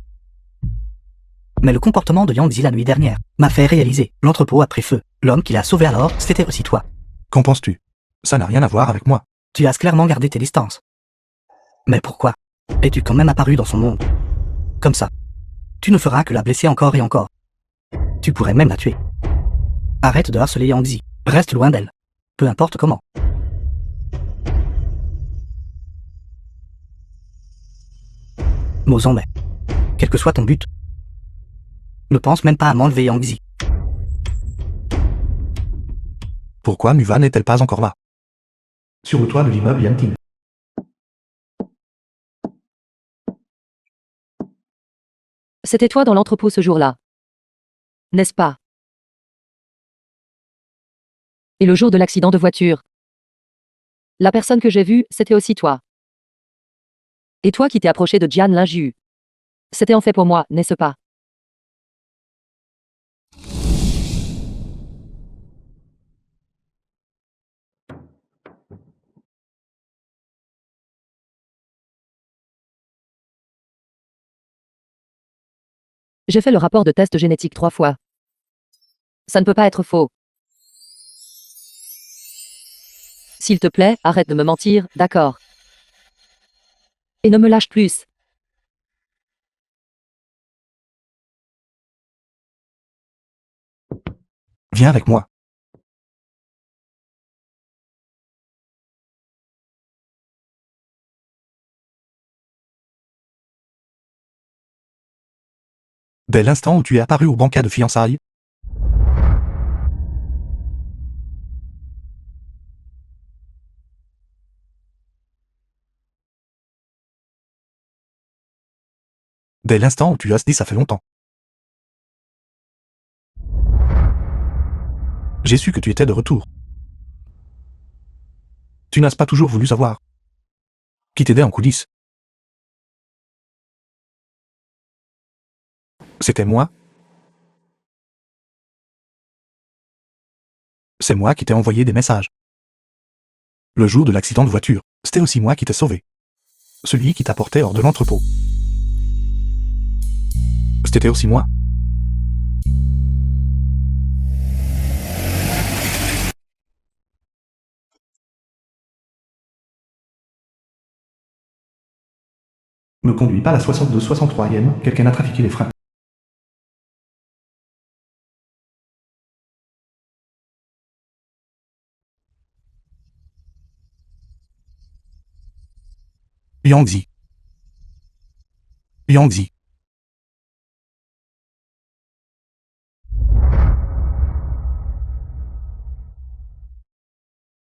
Mais le comportement de Yangzi la nuit dernière m'a fait réaliser, l'entrepôt a pris feu. L'homme qui l'a sauvé alors, c'était aussi toi. Qu'en penses-tu? Ça n'a rien à voir avec moi. Tu as clairement gardé tes distances. Mais pourquoi es-tu quand même apparu dans son monde? Comme ça. Tu ne feras que la blesser encore et encore. Tu pourrais même la tuer. Arrête de harceler Yangzi. Reste loin d'elle. Peu importe comment. Mozambe. Quel que soit ton but. Ne pense même pas à m'enlever Yangzi. Pourquoi Muvan n'est-elle pas encore là? Sur le toit de l'immeuble Yanting. C'était toi dans l'entrepôt ce jour-là. N'est-ce pas? Et le jour de l'accident de voiture. La personne que j'ai vue, c'était aussi toi. Et toi qui t'es approché de Jian Linju. C'était en fait pour moi, n'est-ce pas? J'ai fait le rapport de test génétique 3 fois. Ça ne peut pas être faux. S'il te plaît, arrête de me mentir, d'accord? Et ne me lâche plus. Viens avec moi. Dès l'instant où tu es apparu au banquet de fiançailles, dès l'instant où tu as dit ça fait longtemps. J'ai su que tu étais de retour. Tu n'as pas toujours voulu savoir. Qui t'aidait en coulisses? C'était moi. C'est moi qui t'ai envoyé des messages. Le jour de l'accident de voiture, c'était aussi moi qui t'ai sauvé. Celui qui t'a porté hors de l'entrepôt. C'était aussi moi. Ne conduis pas la 62-63e, quelqu'un a trafiqué les freins. Yangtze. Yangtze.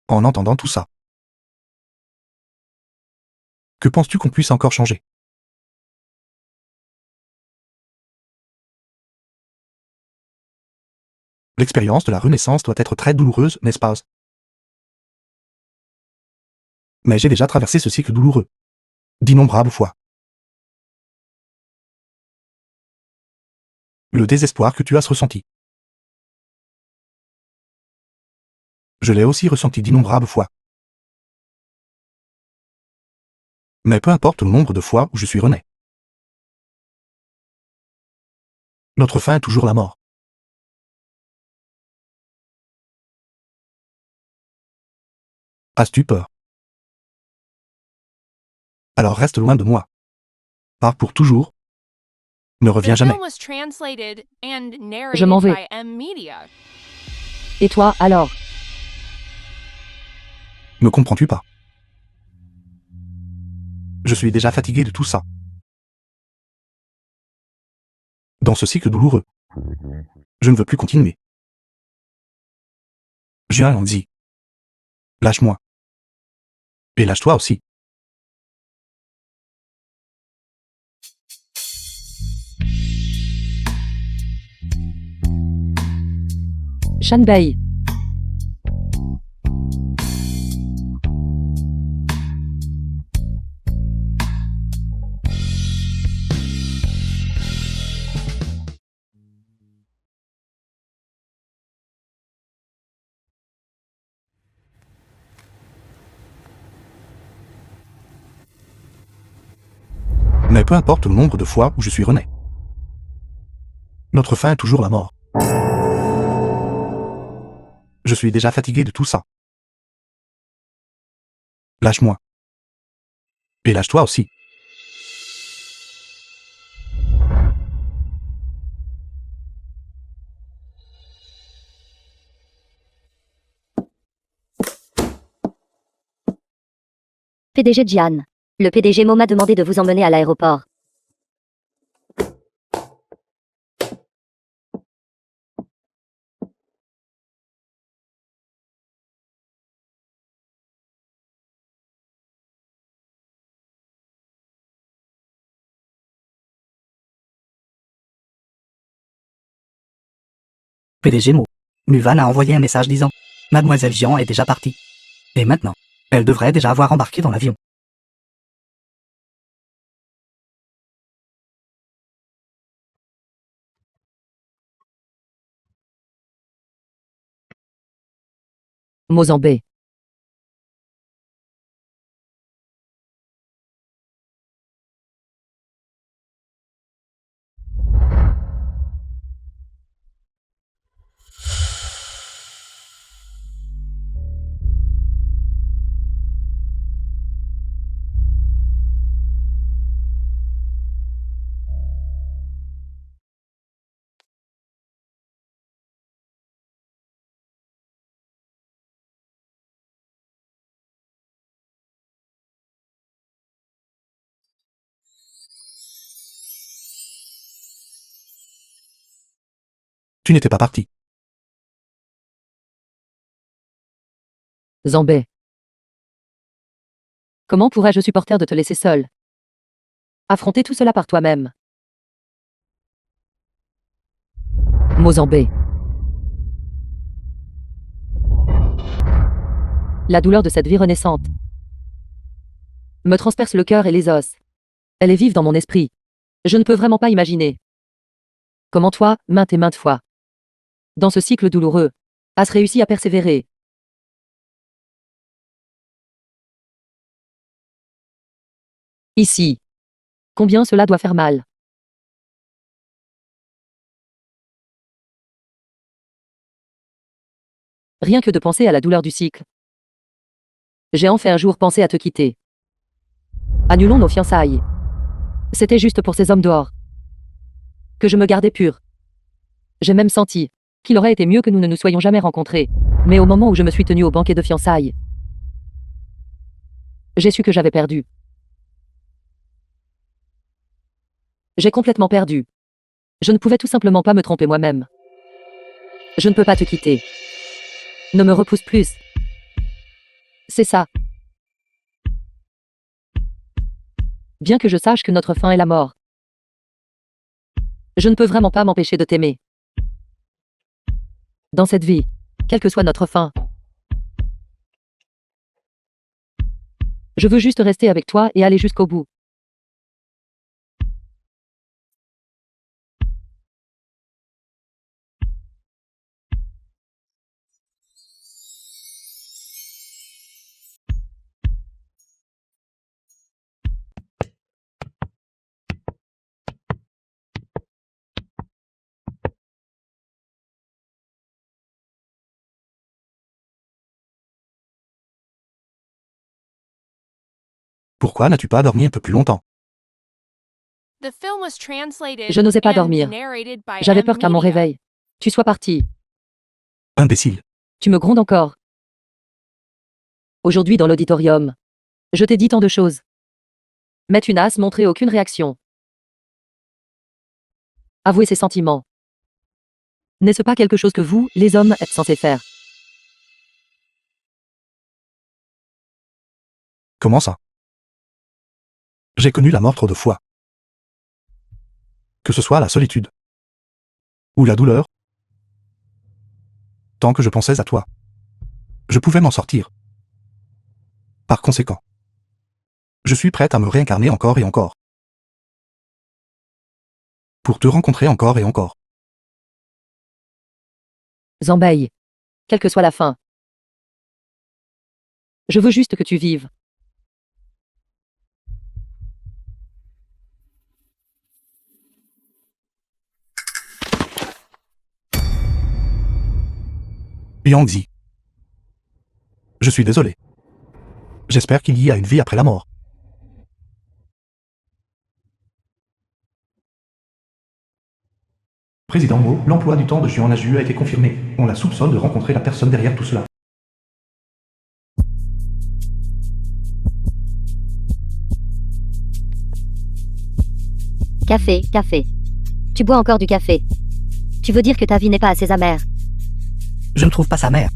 En entendant tout ça, que penses-tu qu'on puisse encore changer? L'expérience de la Renaissance doit être très douloureuse, n'est-ce pas? Mais j'ai déjà traversé ce cycle douloureux. D'innombrables fois. Le désespoir que tu as ressenti. Je l'ai aussi ressenti d'innombrables fois. Mais peu importe le nombre de fois où je suis rené. Notre fin est toujours la mort. As-tu peur? Alors reste loin de moi. Pars pour toujours. Ne reviens The jamais. film was translated and Je m'en narrated vais. by M Media. Et toi, alors? Ne comprends-tu pas? Je suis déjà fatigué de tout ça. Dans ce cycle douloureux. Je ne veux plus continuer. Jian Yangtze. Lâche-moi. Et lâche-toi aussi. Shanbei. Mais peu importe le nombre de fois où je suis rené. Notre fin est toujours la mort. Je suis déjà fatigué de tout ça. Lâche-moi. Et lâche-toi aussi. PDG Jian. Le PDG Mo m'a demandé de vous emmener à l'aéroport. PDG Mo. Muvan a envoyé un message disant « Mademoiselle Jian est déjà partie. Et maintenant, elle devrait déjà avoir embarqué dans l'avion. » Mozambique. Tu n'étais pas parti. Zambé. Comment pourrais-je supporter de te laisser seul? Affronter tout cela par toi-même. Mozambique. La douleur de cette vie renaissante me transperce le cœur et les os. Elle est vive dans mon esprit. Je ne peux vraiment pas imaginer comment toi, maintes et maintes fois, dans ce cycle douloureux, as réussi à persévérer. Ici. Combien cela doit faire mal. Rien que de penser à la douleur du cycle. J'ai enfin un jour pensé à te quitter. Annulons nos fiançailles. C'était juste pour ces hommes dehors que je me gardais pure. J'ai même senti qu'il aurait été mieux que nous ne nous soyons jamais rencontrés. Mais au moment où je me suis tenue au banquet de fiançailles, j'ai su que j'avais perdu. J'ai complètement perdu. Je ne pouvais tout simplement pas me tromper moi-même. Je ne peux pas te quitter. Ne me repousse plus. C'est ça. Bien que je sache que notre fin est la mort, je ne peux vraiment pas m'empêcher de t'aimer. Dans cette vie, quelle que soit notre fin, je veux juste rester avec toi et aller jusqu'au bout. Pourquoi n'as-tu pas dormi un peu plus longtemps? The film was translated Je n'osais pas and dormir. narrated by J'avais M peur qu'à mon Media. réveil, tu sois parti. Imbécile. Tu me grondes encore. Aujourd'hui dans l'auditorium, je t'ai dit tant de choses. Mais tu n'as montré aucune réaction. Avouer ses sentiments. N'est-ce pas quelque chose que vous, les hommes, êtes censés faire? Comment ça? J'ai connu la mort trop de fois. Que ce soit la solitude ou la douleur, tant que je pensais à toi, je pouvais m'en sortir. Par conséquent, je suis prête à me réincarner encore et encore. Pour te rencontrer encore et encore. Zambei. Quelle que soit la fin. Je veux juste que tu vives. Yangzi. Je suis désolé. J'espère qu'il y a une vie après la mort. Président Mo, l'emploi du temps de Juan Aju a été confirmé. On la soupçonne de rencontrer la personne derrière tout cela. Café, café. Tu bois encore du café. Tu veux dire que ta vie n'est pas assez amère. Je ne trouve pas sa mère.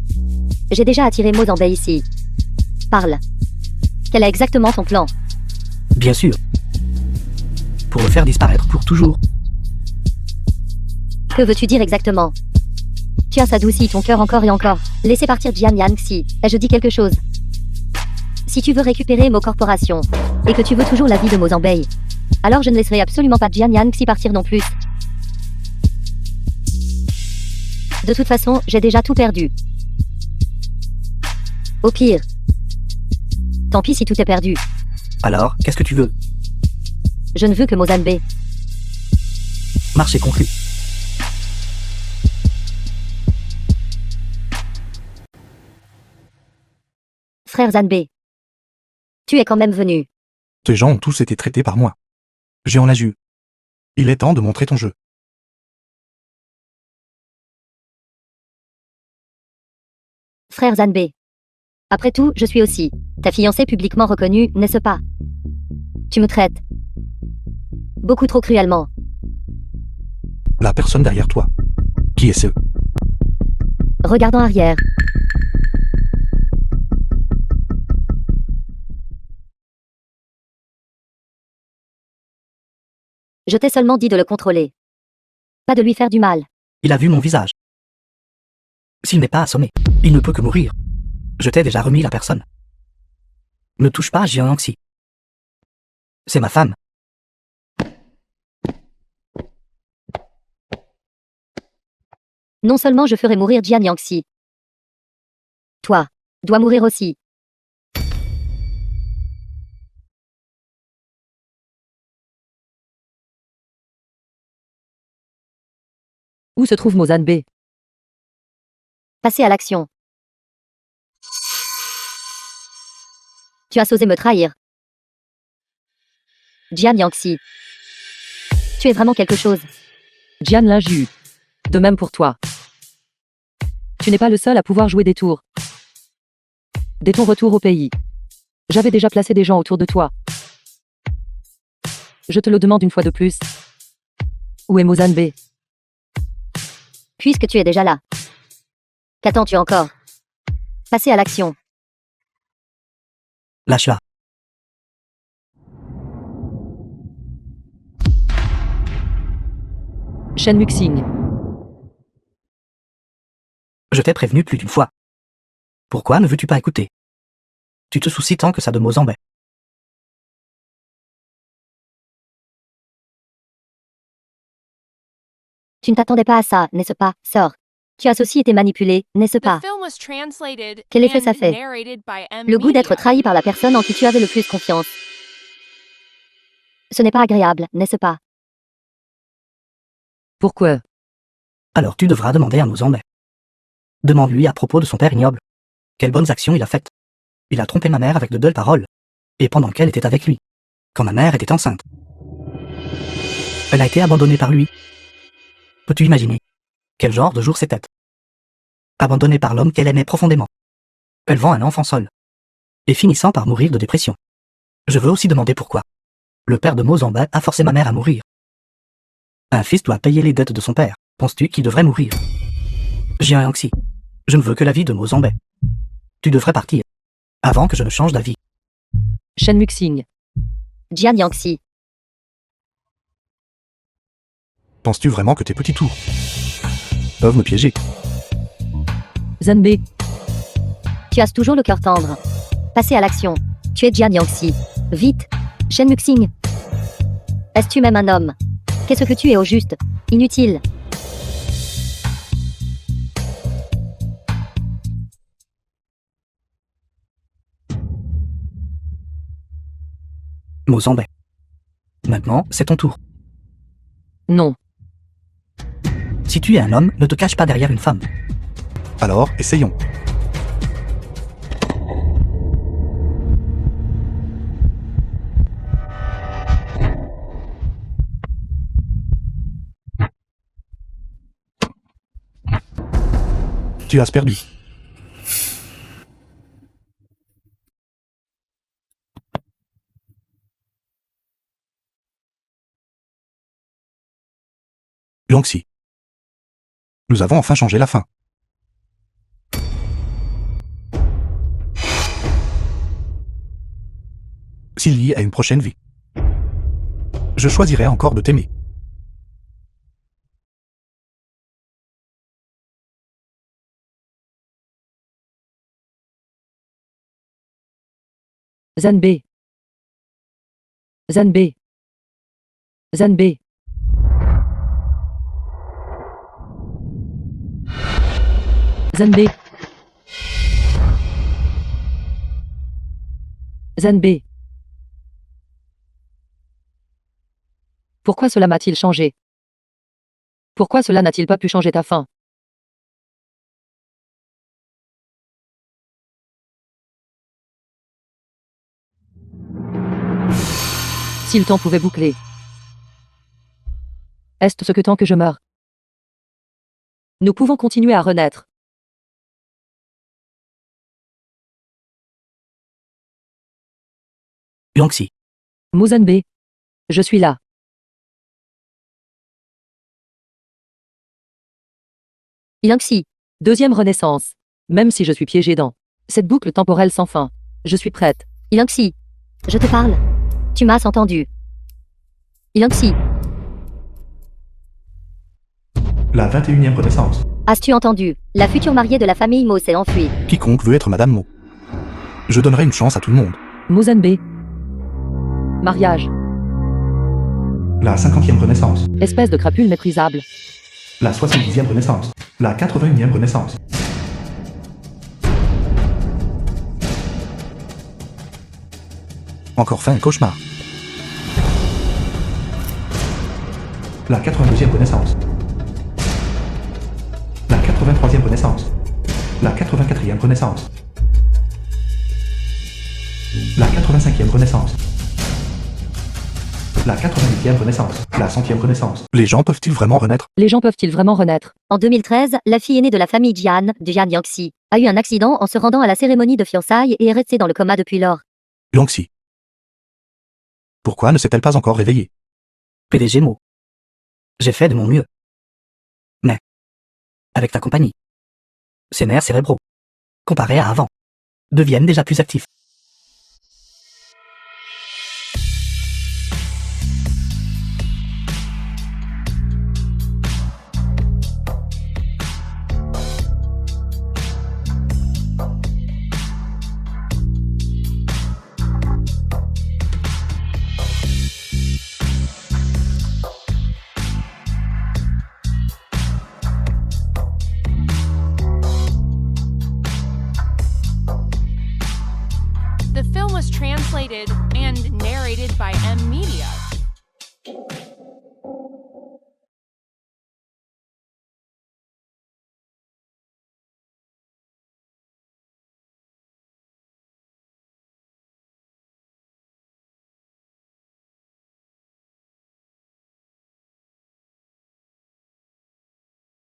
J'ai déjà attiré Mozambique ici. Parle. Quel est exactement ton plan? Bien sûr. Pour le faire disparaître pour toujours. Que veux-tu dire exactement? Tu as adouci ton cœur encore et encore. Laissez partir Jian Yangxi. Ai-je dit quelque chose? Si tu veux récupérer Mo Corporation, et que tu veux toujours la vie de Mozambique, alors je ne laisserai absolument pas Jian Yangxi partir non plus. De toute façon, j'ai déjà tout perdu. Au pire. Tant pis si tout est perdu. Alors, qu'est-ce que tu veux? Je ne veux que Mozambique. Marché conclu. Frère Zanbei. Tu es quand même venu. Ces gens ont tous été traités par moi. Juan Aju. Il est temps de montrer ton jeu. Frère Zanbei. Après tout, je suis aussi ta fiancée publiquement reconnue, n'est-ce pas? Tu me traites beaucoup trop cruellement. La personne derrière toi. Qui est ce? Regardant arrière. Je t'ai seulement dit de le contrôler. Pas de lui faire du mal. Il a vu mon visage. S'il n'est pas assommé, il ne peut que mourir. Je t'ai déjà remis la personne. Ne touche pas à Jiangxi. C'est ma femme. Non seulement je ferai mourir Jian Yangxi. Toi, dois mourir aussi. Où se trouve Mozanbe? Passez à l'action. Tu as osé me trahir. Jian Yangxi. Tu es vraiment quelque chose. Jian Linju. De même pour toi. Tu n'es pas le seul à pouvoir jouer des tours. Dès ton retour au pays, j'avais déjà placé des gens autour de toi. Je te le demande une fois de plus. Où est Mozanbe? Puisque tu es déjà là. Qu'attends-tu encore? Passez à l'action. Lâche-la. Shen Muxing. Je t'ai prévenu plus d'une fois. Pourquoi ne veux-tu pas écouter? Tu te soucies tant que ça de Mozanbe. Tu ne t'attendais pas à ça, n'est-ce pas, sœur? Tu as aussi été manipulé, n'est-ce The pas? film was translated Quel effet ça and fait? narrated by M. Le goût d'être Media. trahi par la personne en qui tu avais le plus confiance. Ce n'est pas agréable, n'est-ce pas? Pourquoi? Alors tu devras demander à Mozanbe. Demande-lui à propos de son père ignoble. Quelles bonnes actions il a faites. Il a trompé ma mère avec de belles paroles. Et pendant qu'elle était avec lui. Quand ma mère était enceinte. Elle a été abandonnée par lui. Peux-tu imaginer? Quel genre de jour c'était? Abandonnée par l'homme qu'elle aimait profondément. Elle vend un enfant seul. Et finissant par mourir de dépression. Je veux aussi demander pourquoi. Le père de Mozanbe a forcé ma mère à mourir. Un fils doit payer les dettes de son père. Penses-tu qu'il devrait mourir? Jiangxi. Je ne veux que la vie de Mozanbe. Tu devrais partir. Avant que je ne change d'avis. Shen Muxing. Jian Yangxi. Penses-tu vraiment que tes petits tours peuvent me piéger? Zanbe. Tu as toujours le cœur tendre. Passez à l'action. Tu es Jian Yangxi. Vite. Shen Muxing. Est-ce-tu même un homme? Qu'est-ce que tu es au juste? Inutile. Mozanbe. Maintenant, c'est ton tour. Non. Si tu es un homme, ne te cache pas derrière une femme. Alors, essayons. Tu as perdu. Yangxi. Nous avons enfin changé la fin. S'il y a une prochaine vie, je choisirai encore de t'aimer. Zanbe. Zanbe. Zanbe. Zanbe. Zanbe. Pourquoi cela m'a-t-il changé? Pourquoi cela n'a-t-il pas pu changer ta fin? Si le temps pouvait boucler. Est-ce ce que tant que je meurs? Nous pouvons continuer à renaître. Yangxi. Mozanbe. Je suis là. Yangxi. Deuxième renaissance. Même si je suis piégé dans cette boucle temporelle sans fin, je suis prête. Yangxi. Je te parle. Tu m'as entendu. Yangxi. La 21e renaissance. As-tu entendu? La future mariée de la famille Mo s'est enfuie. Quiconque veut être Madame Mo. Je donnerai une chance à tout le monde. Mozanbe. Mariage. La 50e renaissance. Espèce de crapule méprisable. La 70e renaissance. La 81e renaissance. Encore fait un cauchemar. La 82e renaissance. La 83e renaissance. La 84e renaissance. La 85e renaissance. La 88e renaissance. La 100e renaissance. Les gens peuvent-ils vraiment renaître? Les gens peuvent-ils vraiment renaître? En 2013, la fille aînée de la famille Jian, Jian Yangxi, a eu un accident en se rendant à la cérémonie de fiançailles et est restée dans le coma depuis lors. Yangxi. Pourquoi ne s'est-elle pas encore réveillée? PDG Mo. J'ai fait de mon mieux. Mais, avec ta compagnie, ses nerfs cérébraux, comparés à avant, deviennent déjà plus actifs. The film was translated and narrated by M Media.